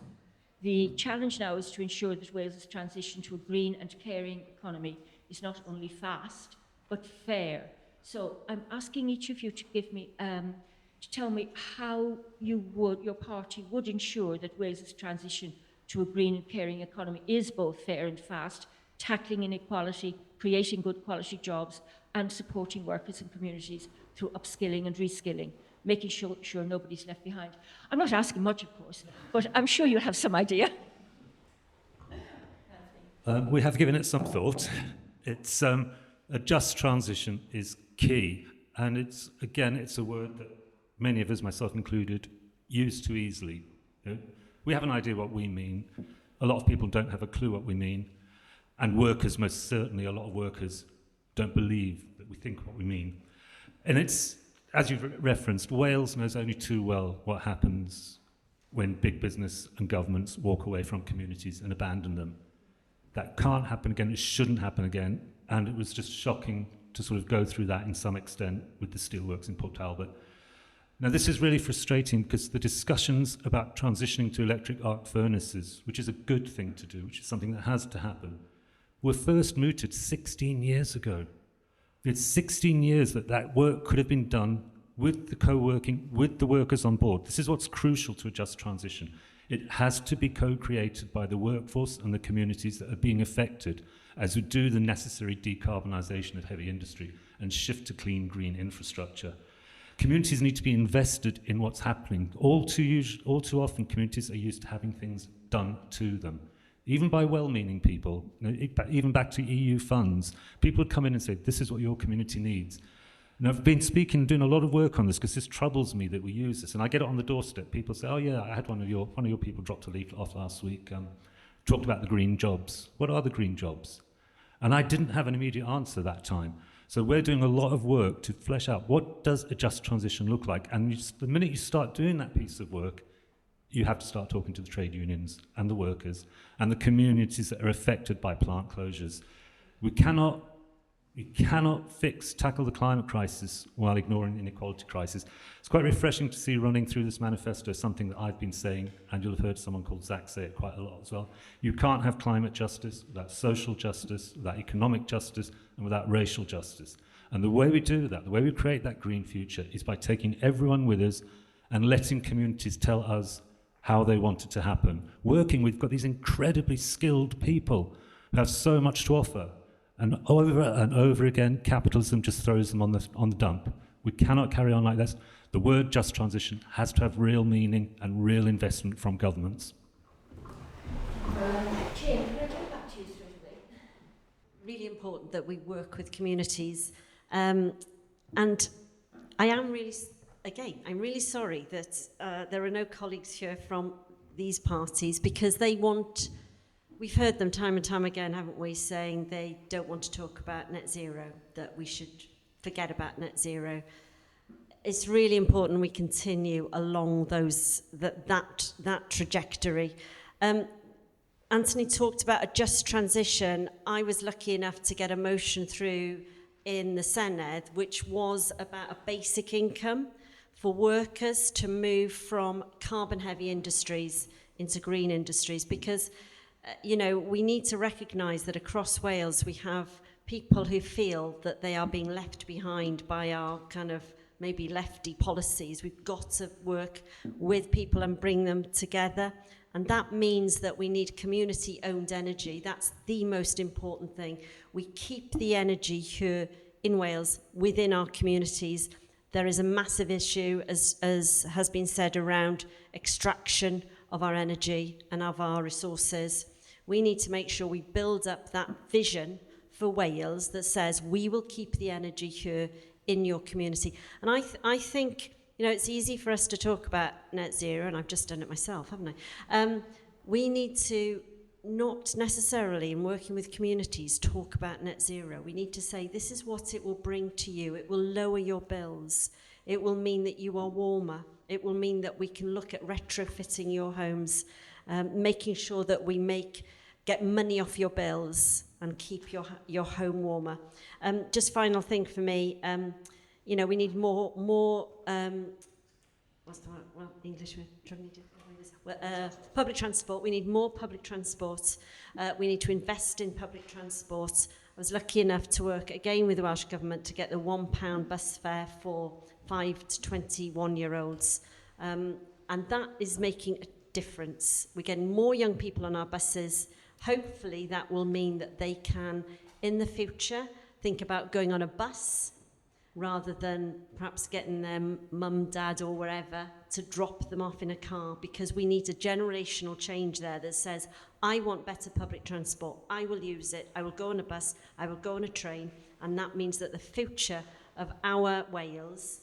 The challenge now is to ensure that Wales's transition to a green and caring economy is not only fast, but fair. So I'm asking each of you to give me, to tell me how your party would ensure that Wales's transition to a green and caring economy is both fair and fast, tackling inequality, creating good quality jobs, and supporting workers and communities through upskilling and reskilling, making sure nobody's left behind. I'm not asking much, of course, but I'm sure you'll have some idea. We have given it some thought. It's a just transition is key, and it's a word that many of us, myself included, use too easily. You know, we have an idea what we mean. A lot of people don't have a clue what we mean, and workers, most certainly, a lot of workers don't believe that we think what we mean. And it's, as you've referenced, Wales knows only too well what happens when big business and governments walk away from communities and abandon them. That can't happen again, it shouldn't happen again, and it was just shocking to sort of go through that in some extent with the steelworks in Port Talbot. Now, this is really frustrating because the discussions about transitioning to electric arc furnaces, which is a good thing to do, which is something that has to happen, were first mooted 16 years ago. It's 16 years that work could have been done with the co-working, with the workers on board. This is what's crucial to a just transition. It has to be co-created by the workforce and the communities that are being affected as we do the necessary decarbonisation of heavy industry and shift to clean, green infrastructure. Communities need to be invested in what's happening. All too often, communities are used to having things done to them. Even by well-meaning people, even back to EU funds, people would come in and say, this is what your community needs. And I've been speaking, doing a lot of work on this because this troubles me that we use this. And I get it on the doorstep. People say, oh yeah, I had one of your people dropped a leaflet off last week, talked about the green jobs. What are the green jobs? And I didn't have an immediate answer that time. So we're doing a lot of work to flesh out what does a just transition look like. And the minute you start doing that piece of work, you have to start talking to the trade unions and the workers and the communities that are affected by plant closures. We cannot tackle the climate crisis while ignoring the inequality crisis. It's quite refreshing to see running through this manifesto something that I've been saying, and you'll have heard someone called Zach say it quite a lot as well. You can't have climate justice without social justice, without economic justice, and without racial justice. And the way we do that, the way we create that green future, is by taking everyone with us and letting communities tell us how they want it to happen. We've got these incredibly skilled people who have so much to offer. And over again, capitalism just throws them on the dump. We cannot carry on like this. The word just transition has to have real meaning and real investment from governments. Jane, can I get back to you straight away? Really important that we work with communities. And I'm really sorry that there are no colleagues here from these parties because we've heard them time and time again, haven't we, saying they don't want to talk about net zero, that we should forget about net zero. It's really important we continue along that trajectory. Anthony talked about a just transition. I was lucky enough to get a motion through in the Senedd, which was about a basic income for workers to move from carbon-heavy industries into green industries, because we need to recognise that across Wales we have people who feel that they are being left behind by our kind of maybe lefty policies. We've got to work with people and bring them together. And that means that we need community-owned energy. That's the most important thing. We keep the energy here in Wales within our communities. There is a massive issue, as has been said, around extraction of our energy and of our resources. We need to make sure we build up that vision for Wales that says we will keep the energy here in your community. And I think, you know, it's easy for us to talk about net zero, and I've just done it myself, haven't I? We need to not necessarily, in working with communities, talk about net zero. We need to say, this is what it will bring to you. It will lower your bills. It will mean that you are warmer. It will mean that we can look at retrofitting your homes, making sure that we get money off your bills and keep your home warmer. Just final thing for me, you know, we need more what's the word? Well, English, we're struggling to public transport. We need more public transport. We need to invest in public transport. I was lucky enough to work again with the Welsh Government to get the £1 bus fare for 5 to 21-year-olds. And that is making a difference. We're getting more young people on our buses. Hopefully that will mean that they can, in the future, think about going on a bus rather than perhaps getting their mum, dad or wherever to drop them off in a car, because we need a generational change there that says, I want better public transport, I will use it, I will go on a bus, I will go on a train, and that means that the future of our Wales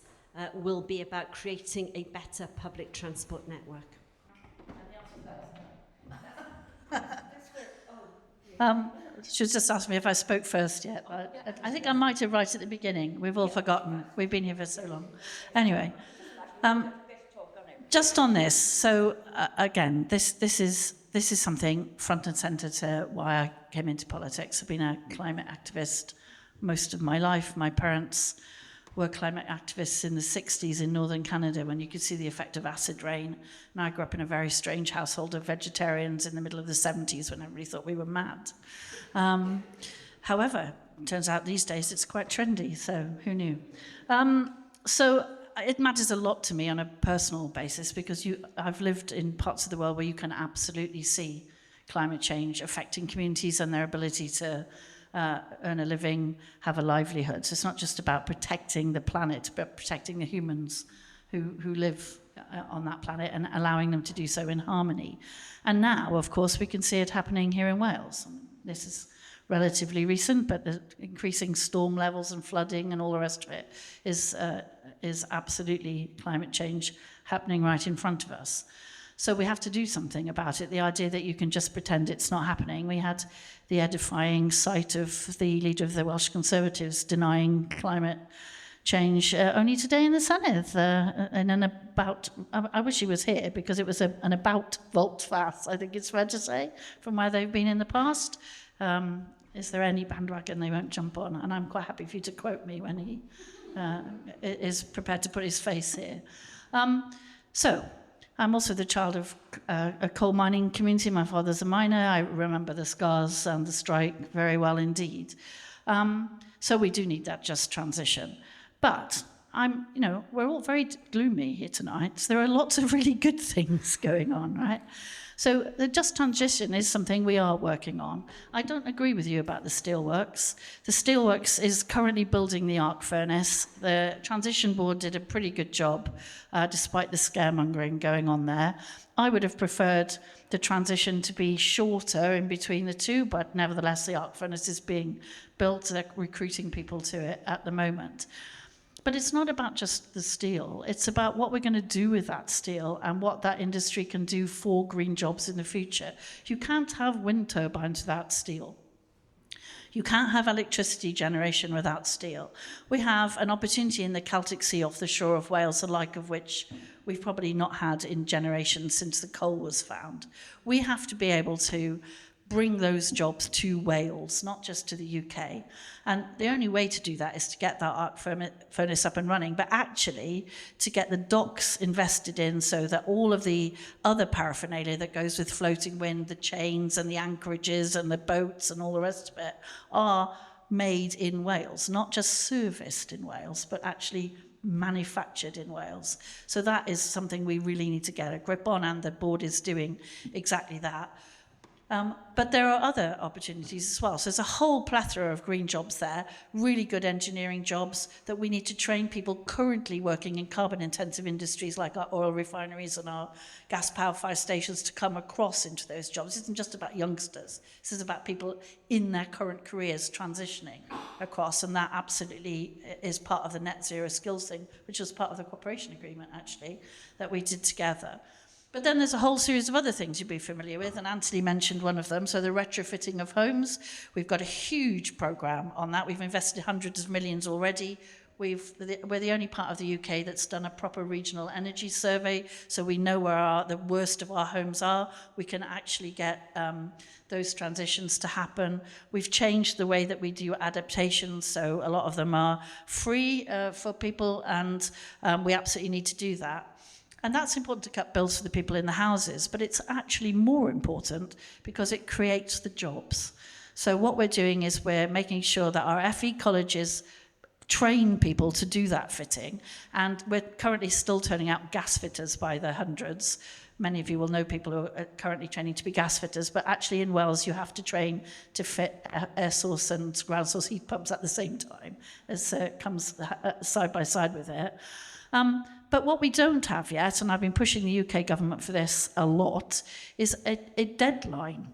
will be about creating a better public transport network. She was just asked me if I spoke first yet. I think I might have right at the beginning. We've all forgotten. We've been here for so long. Anyway, just on this. So again, this is something front and centre to why I came into politics. I've been a climate activist most of my life. My parents were climate activists in the 60s in northern Canada when you could see the effect of acid rain. And I grew up in a very strange household of vegetarians in the middle of the 70s when everybody thought we were mad. However, it turns out these days it's quite trendy, so who knew? So it matters a lot to me on a personal basis because I've lived in parts of the world where you can absolutely see climate change affecting communities and their ability to earn a living, have a livelihood. So it's not just about protecting the planet, but protecting the humans who live on that planet and allowing them to do so in harmony. And now, of course, we can see it happening here in Wales. This is relatively recent, but the increasing storm levels and flooding and all the rest of it is absolutely climate change happening right in front of us. So we have to do something about it. The idea that you can just pretend it's not happening. We had the edifying sight of the leader of the Welsh Conservatives denying climate change only today in the Senedd in an about, I wish he was here because it was an about volte-face, I think it's fair to say, from where they've been in the past. Is there any bandwagon they won't jump on? And I'm quite happy for you to quote me when he is prepared to put his face here. So I'm also the child of a coal mining community. My father's a miner. I remember the scars and the strike very well indeed. So we do need that just transition. But we're all very gloomy here tonight. So there are lots of really good things going on, right? So the just transition is something we are working on. I don't agree with you about the steelworks. The steelworks is currently building the arc furnace. The transition board did a pretty good job, despite the scaremongering going on there. I would have preferred the transition to be shorter in between the two, but nevertheless the arc furnace is being built. They're recruiting people to it at the moment. But it's not about just the steel. It's about what we're going to do with that steel and what that industry can do for green jobs in the future. You can't have wind turbines without steel. You can't have electricity generation without steel. We have an opportunity in the Celtic Sea off the shore of Wales, the like of which we've probably not had in generations since the coal was found. We have to be able to bring those jobs to Wales, not just to the UK. And the only way to do that is to get that arc furnace up and running, but actually to get the docks invested in so that all of the other paraphernalia that goes with floating wind, the chains and the anchorages and the boats and all the rest of it, are made in Wales, not just serviced in Wales, but actually manufactured in Wales. So that is something we really need to get a grip on, and the board is doing exactly that. But there are other opportunities as well. So there's a whole plethora of green jobs there, really good engineering jobs that we need to train people currently working in carbon-intensive industries like our oil refineries and our gas-powered fire stations to come across into those jobs. This isn't just about youngsters. This is about people in their current careers transitioning across, and that absolutely is part of the net zero skills thing, which was part of the cooperation agreement, actually, that we did together. But then there's a whole series of other things you'll be familiar with, and Anthony mentioned one of them. So the retrofitting of homes, we've got a huge programme on that. We've invested hundreds of millions already. We're the only part of the UK that's done a proper regional energy survey, so we know where the worst of our homes are. We can actually get those transitions to happen. We've changed the way that we do adaptations, so a lot of them are free for people, and we absolutely need to do that. And that's important to cut bills for the people in the houses, but it's actually more important because it creates the jobs. So what we're doing is we're making sure that our FE colleges train people to do that fitting, and we're currently still turning out gas fitters by the hundreds. Many of you will know people who are currently training to be gas fitters, but actually in Wales you have to train to fit air source and ground source heat pumps at the same time, as comes side by side with it. But what we don't have yet, and I've been pushing the UK government for this a lot, is a deadline.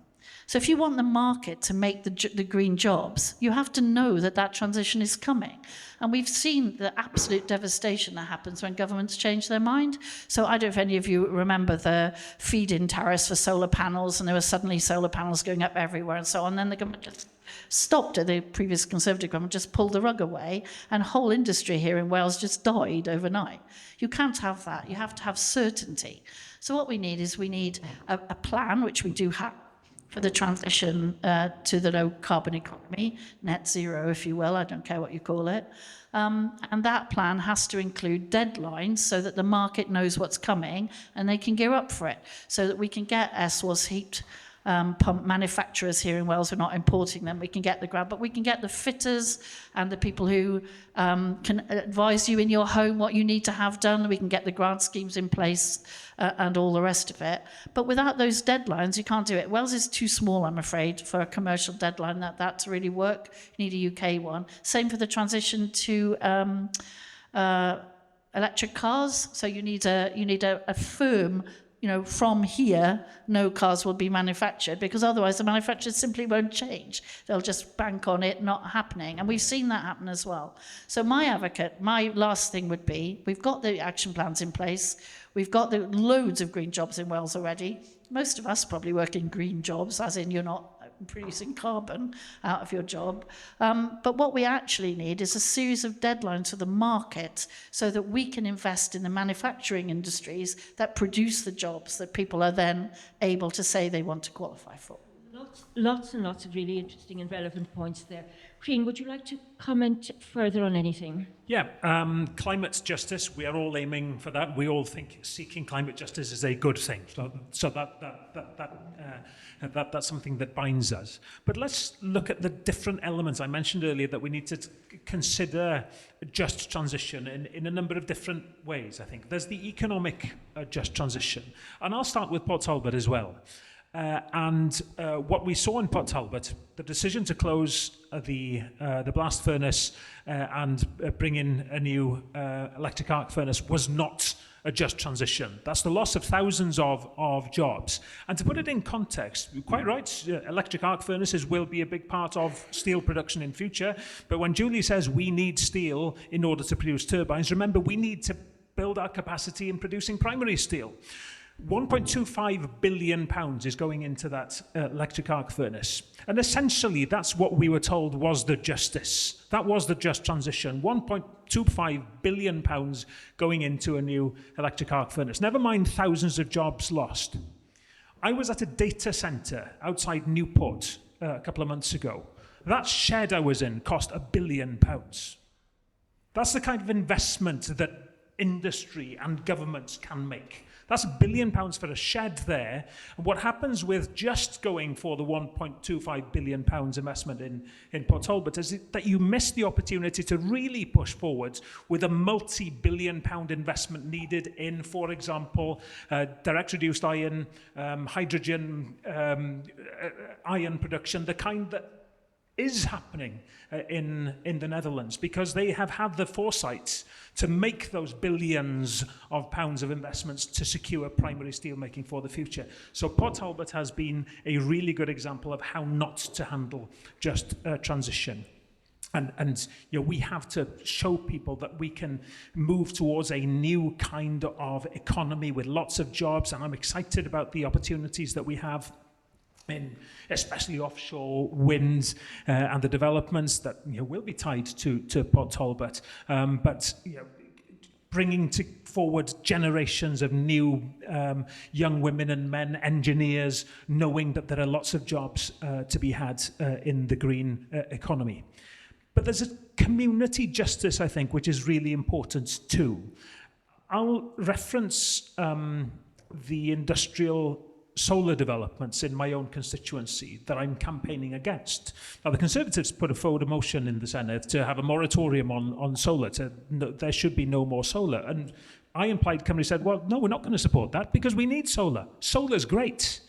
So if you want the market to make the green jobs, you have to know that that transition is coming. And we've seen the absolute devastation that happens when governments change their mind. So I don't know if any of you remember the feed-in tariffs for solar panels, and there were suddenly solar panels going up everywhere and so on. Then the government just stopped it. The previous Conservative government just pulled the rug away, and whole industry here in Wales just died overnight. You can't have that. You have to have certainty. So what we need is a plan, which we do have, for the transition to the low carbon economy, net zero, if you will, I don't care what you call it. And that plan has to include deadlines so that the market knows what's coming and they can gear up for it, so that we can get air source heat pump manufacturers here in Wales. We're not importing them. We can get the grant, but we can get the fitters and the people who can advise you in your home what you need to have done. We can get the grant schemes in place and all the rest of it. But without those deadlines, you can't do it. Wales is too small, I'm afraid, for a commercial deadline that to really work. You need a UK one. Same for the transition to electric cars. So you need a firm, from here, no cars will be manufactured, because otherwise the manufacturers simply won't change. They'll just bank on it not happening. And we've seen that happen as well. So my last thing would be, we've got the action plans in place. We've got loads of green jobs in Wales already. Most of us probably work in green jobs, as in you're not producing carbon out of your job. But what we actually need is a series of deadlines for the market so that we can invest in the manufacturing industries that produce the jobs that people are then able to say they want to qualify for. Lots and lots of really interesting and relevant points there. Rhun, would you like to comment further on anything? Yeah, climate justice, we are all aiming for that. We all think seeking climate justice is a good thing. So that's something that binds us. But let's look at the different elements. I mentioned earlier that we need to consider just transition in a number of different ways, I think. There's the economic just transition. And I'll start with Port Talbot as well. What we saw in Port Talbot, the decision to close the blast furnace and bring in a new electric arc furnace was not a just transition. That's the loss of thousands of jobs. And to put it in context, you're quite right, electric arc furnaces will be a big part of steel production in future. But when Julie says we need steel in order to produce turbines, remember we need to build our capacity in producing primary steel. £1.25 billion is going into that electric arc furnace. And essentially, that's what we were told was the justice. That was the just transition. £1.25 billion going into a new electric arc furnace. Never mind thousands of jobs lost. I was at a data centre outside Newport a couple of months ago. That shed I was in cost £1 billion. That's the kind of investment that industry and governments can make. That's £1 billion for a shed there. And what happens with just going for the £1.25 billion investment in Port Talbot is that you miss the opportunity to really push forward with a multi-billion-pound investment needed in, for example, direct reduced iron, hydrogen, iron production, the kind that is happening in the Netherlands, because they have had the foresight to make those billions of pounds of investments to secure primary steelmaking for the future. So Port Talbot has been a really good example of how not to handle just transition. And you know, we have to show people that we can move towards a new kind of economy with lots of jobs, and I'm excited about the opportunities that we have in especially offshore wind and the developments that will be tied to Port Talbot. But bringing forward generations of new young women and men engineers, knowing that there are lots of jobs to be had in the green economy. But there's a community justice, I think, which is really important too. I'll reference the industrial solar developments in my own constituency that I'm campaigning against. Now, the Conservatives put forward a motion in the Senedd to have a moratorium on solar, there should be no more solar. And I and Plaid Cymru said, well, no, we're not going to support that because we need solar. Solar's great.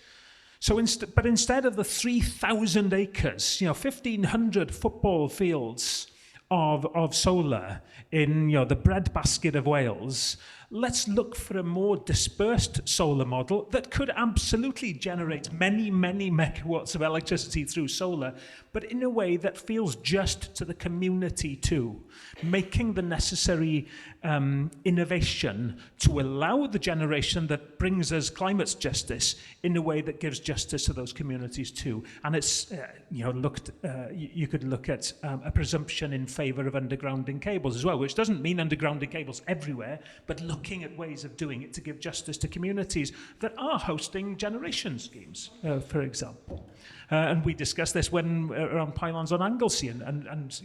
So but instead of the 3,000 acres, 1,500 football fields of solar in the breadbasket of Wales, let's look for a more dispersed solar model that could absolutely generate many, many megawatts of electricity through solar, but in a way that feels just to the community too, making the necessary innovation to allow the generation that brings us climate justice in a way that gives justice to those communities too. And it's, you could look at a presumption in favour of undergrounding cables as well, which doesn't mean undergrounding cables everywhere, but looking at ways of doing it to give justice to communities that are hosting generation schemes, for example. And we discussed this when around pylons on Anglesey, and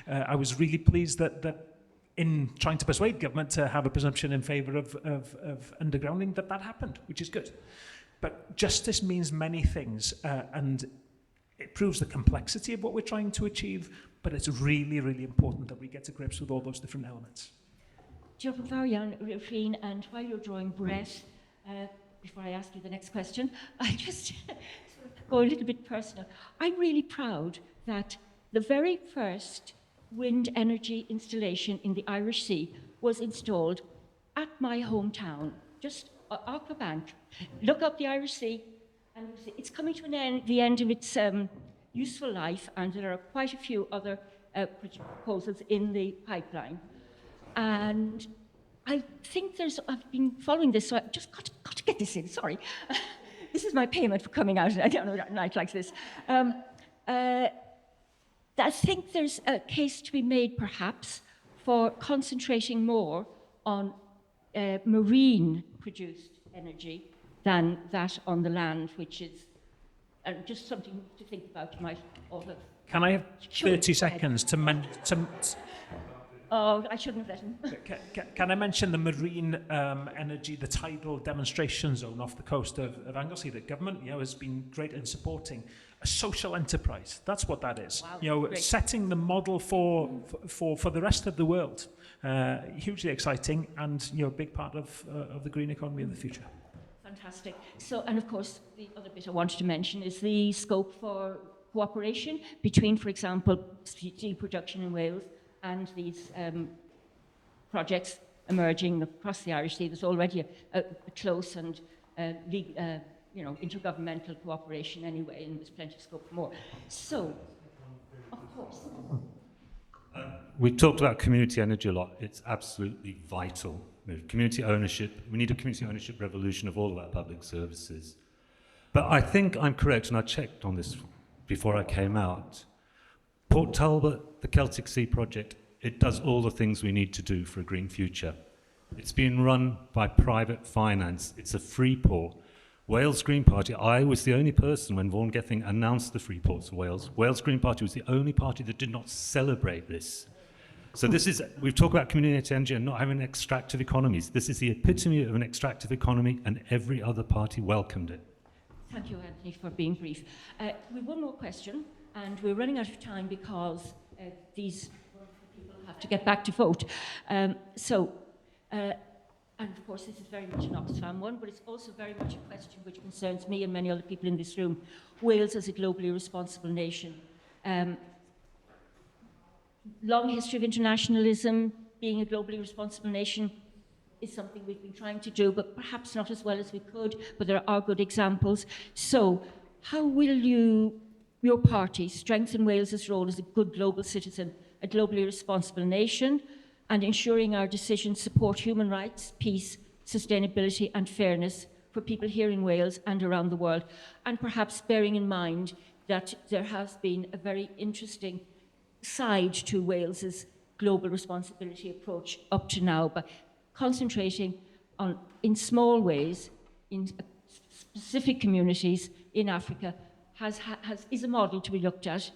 I was really pleased that in trying to persuade government to have a presumption in favour of undergrounding, that happened, which is good. But justice means many things, and it proves the complexity of what we're trying to achieve, but it's really, really important that we get to grips with all those different elements. Diolch yn fawr iawn, Rhun, and while you're drawing breath, before I ask you the next question, I just sort of go a little bit personal. I'm really proud that the very first wind energy installation in the Irish Sea was installed at my hometown, just off the bank. Look up the Irish Sea, and you'll see it's coming to the end of its useful life, and there are quite a few other proposals in the pipeline. And I think I've been following this, so I've just got to get this in, sorry. This is my payment for coming out at a night like this. I think there's a case to be made, perhaps, for concentrating more on marine-produced energy than that on the land, which is just something to think about. You might all have... Can I have 30 seconds to Oh, I shouldn't have let him. Can I mention the marine energy, the tidal demonstration zone off the coast of Anglesey that government has been great in supporting? A social enterprise, that's what that is. Wow, setting the model for the rest of the world. Hugely exciting, and a big part of the green economy in the future. Fantastic. So, and of course, the other bit I wanted to mention is the scope for cooperation between, for example, steel production in Wales and these projects emerging across the Irish Sea. There's already a close and intergovernmental cooperation anyway, and there's plenty of scope for more. So, of course. We talked about community energy a lot. It's absolutely vital. Community ownership. We need a community ownership revolution of all of our public services. But I think I'm correct, and I checked on this before I came out. Port Talbot, the Celtic Sea project, it does all the things we need to do for a green future. It's been run by private finance. It's a free port. Wales Green Party, I was the only person when Vaughan Gething announced the free ports of Wales. Wales Green Party was the only party that did not celebrate this. So this is, we've talked about community energy and not having extractive economies. This is the epitome of an extractive economy, and every other party welcomed it. Thank you, Anthony, for being brief. We've one more question, and we're running out of time because these people have to get back to vote. And of course, this is very much an Oxfam one, but it's also very much a question which concerns me and many other people in this room. Wales as a globally responsible nation. Long history of internationalism, being a globally responsible nation is something we've been trying to do, but perhaps not as well as we could, but there are good examples. So how will your party strengthen Wales's role as a good global citizen, a globally responsible nation, and ensuring our decisions support human rights, peace, sustainability and fairness for people here in Wales and around the world, and perhaps bearing in mind that there has been a very interesting side to Wales's global responsibility approach up to now, but concentrating on, in small ways, in specific communities in Africa, is a model to be looked at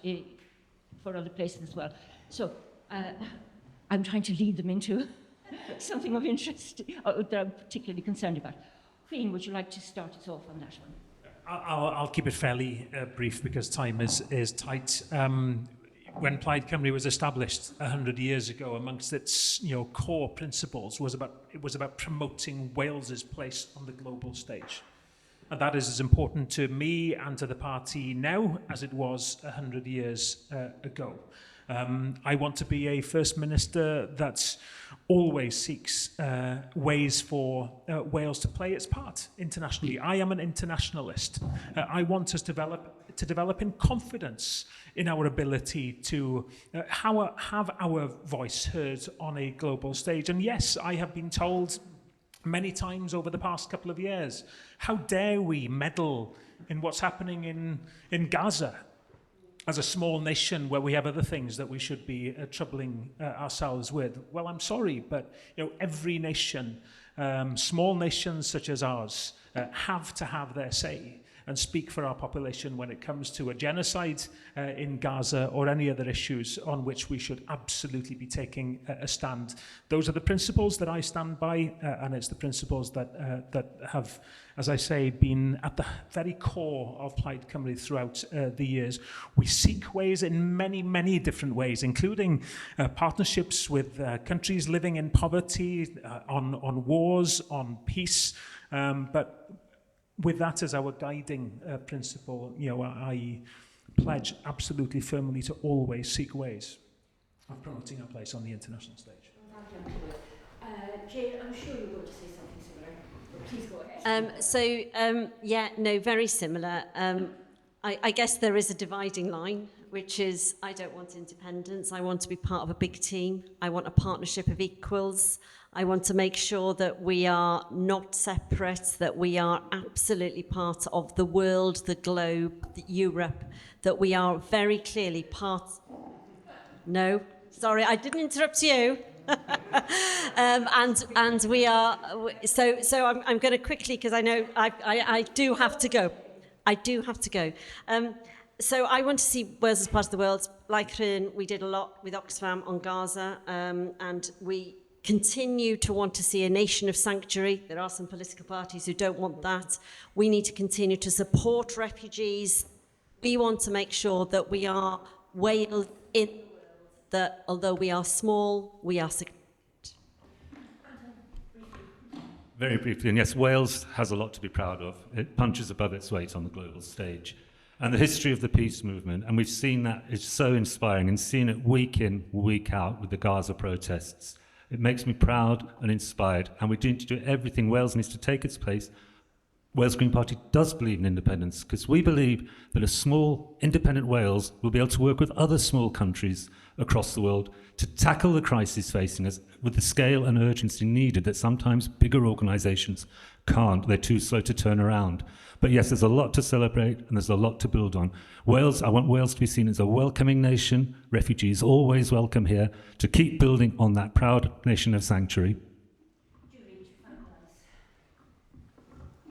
for other places as well. So I'm trying to lead them into something of interest that I'm particularly concerned about. Rhun, would you like to start us off on that one? I'll keep it fairly brief because time is tight. When Plaid Cymru was established 100 years ago, amongst its core principles was about promoting Wales's place on the global stage. And that is as important to me and to the party now as it was 100 years ago. I want to be a First Minister that always seeks ways for Wales to play its part internationally. I am an internationalist. I want us to develop in confidence in our ability to have our voice heard on a global stage. And yes, I have been told many times over the past couple of years, how dare we meddle in what's happening in Gaza as a small nation where we have other things that we should be troubling ourselves with. Well, I'm sorry, but every nation, small nations such as ours, have to have their say and speak for our population when it comes to a genocide in Gaza or any other issues on which we should absolutely be taking a stand. Those are the principles that I stand by, and it's the principles that have, as I say, been at the very core of Plaid Cymru throughout the years. We seek ways in many, many different ways, including partnerships with countries living in poverty, on wars, on peace, but with that as our guiding principle, I pledge absolutely firmly to always seek ways of promoting our place on the international stage. Jane, I'm sure you want to say something similar, but please go ahead. Very similar. I guess there is a dividing line, which is I don't want independence. I want to be part of a big team. I want a partnership of equals. I want to make sure that we are not separate, that we are absolutely part of the world, the globe, Europe, that we are very clearly part... No, sorry, I didn't interrupt you. and we are... So I'm going to quickly, because I know I do have to go. So I want to see Wales as part of the world. Like Rhun, we did a lot with Oxfam on Gaza, and we continue to want to see a nation of sanctuary. There are some political parties who don't want that. We need to continue to support refugees. We want to make sure that we are Wales in the world, that although we are small, we are significant. Very briefly, and yes, Wales has a lot to be proud of. It punches above its weight on the global stage. And the history of the peace movement, and we've seen that, it's so inspiring, and seen it week in, week out with the Gaza protests. It makes me proud and inspired, and we need to do everything. Wales needs to take its place. Wales Green Party does believe in independence, because we believe that a small, independent Wales will be able to work with other small countries across the world to tackle the crisis facing us with the scale and urgency needed that sometimes bigger organisations can't. They're too slow to turn around. But yes, there's a lot to celebrate and there's a lot to build on. Wales, I want Wales to be seen as a welcoming nation. Refugees always welcome here, to keep building on that proud nation of sanctuary.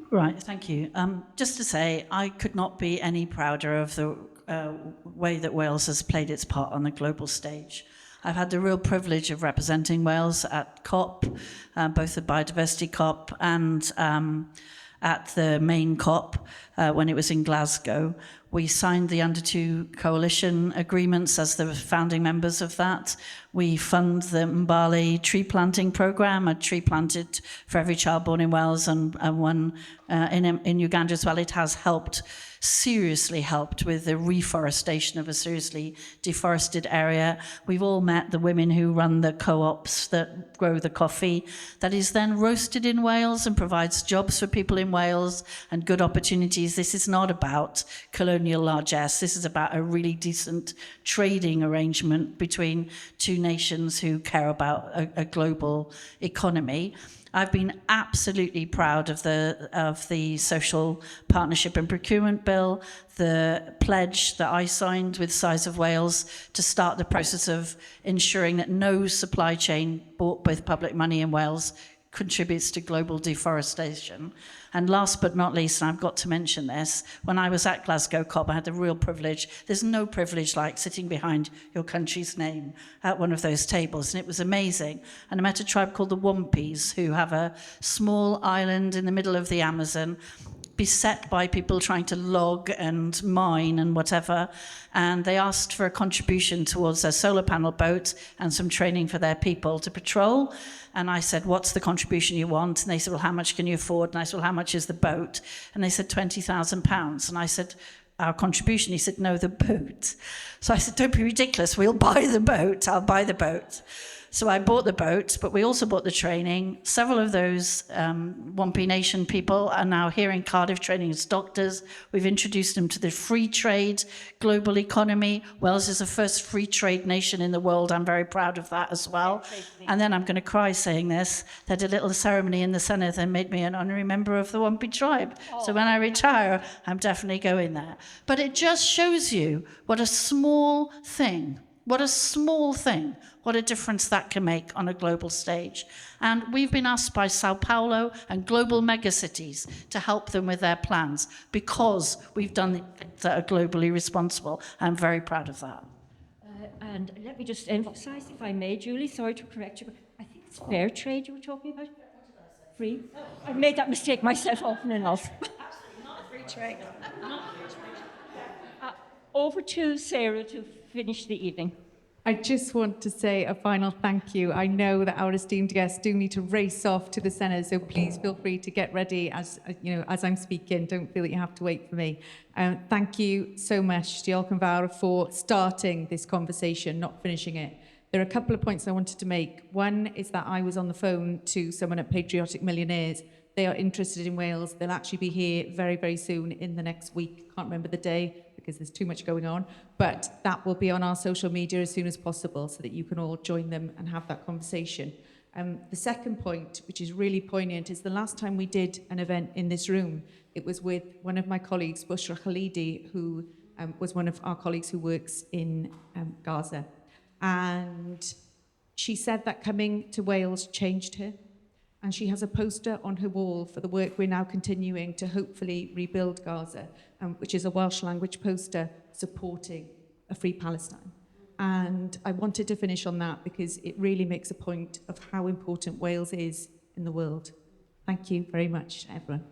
Right, thank you. Just to say, I could not be any prouder of the way that Wales has played its part on the global stage. I've had the real privilege of representing Wales at COP, both the Biodiversity COP and at the main COP when it was in Glasgow. We signed the Under 2 coalition agreements as the founding members of that. We fund the Mbali tree planting programme, a tree planted for every child born in Wales, and one in Uganda as well. It has seriously helped with the reforestation of a seriously deforested area. We've all met the women who run the co-ops that grow the coffee that is then roasted in Wales and provides jobs for people in Wales and good opportunities. This is not about colonial largesse. This is about a really decent trading arrangement between two nations who care about a global economy. I've been absolutely proud of the Social Partnership and Procurement Bill, the pledge that I signed with Size of Wales to start the process of ensuring that no supply chain bought with public money in Wales contributes to global deforestation. And last but not least, and I've got to mention this, when I was at Glasgow COP, I had the real privilege. There's no privilege like sitting behind your country's name at one of those tables, and it was amazing. And I met a tribe called the Wampis, who have a small island in the middle of the Amazon, beset by people trying to log and mine and whatever, and they asked for a contribution towards a solar panel boat and some training for their people to patrol. And I said, what's the contribution you want? And they said, well, how much can you afford? And I said, well, how much is the boat? And they said, £20,000. And I said, our contribution? He said, no, the boat. So I said, don't be ridiculous, we'll buy the boat, I'll buy the boat. So I bought the boat, but we also bought the training. Several of those Wampy Nation people are now here in Cardiff training as doctors. We've introduced them to the free trade, global economy. Wales is the first free trade nation in the world. I'm very proud of that as well. And then I'm going to cry saying this. They did a little ceremony in the Senedd and made me an honorary member of the Wampy tribe. So when I retire, I'm definitely going there. But it just shows you what a small thing, what a difference that can make on a global stage. And we've been asked by Sao Paulo and global megacities to help them with their plans because we've done things that are globally responsible. I'm very proud of that. And let me just emphasize, if I may, Julie, sorry to correct you, but I think it's fair trade you were talking about. Free? I've made that mistake myself often enough. Absolutely not free trade. Over to Sarah to finish the evening. I just want to say a final thank you. I know that our esteemed guests do need to race off to the Senedd, so please feel free to get ready as I'm speaking. Don't feel that you have to wait for me. Thank you so much, Diolch yn fawr, for starting this conversation, not finishing it. There are a couple of points I wanted to make. One is that I was on the phone to someone at Patriotic Millionaires. They are interested in Wales. They'll actually be here very, very soon in the next week. Can't remember the day because there's too much going on. But that will be on our social media as soon as possible so that you can all join them and have that conversation. The second point, which is really poignant, is the last time we did an event in this room, it was with one of my colleagues, Bushra Khalidi, who was one of our colleagues who works in Gaza. And she said that coming to Wales changed her. And she has a poster on her wall for the work we're now continuing to hopefully rebuild Gaza, which is a Welsh language poster supporting a free Palestine. And I wanted to finish on that because it really makes a point of how important Wales is in the world. Thank you very much, everyone.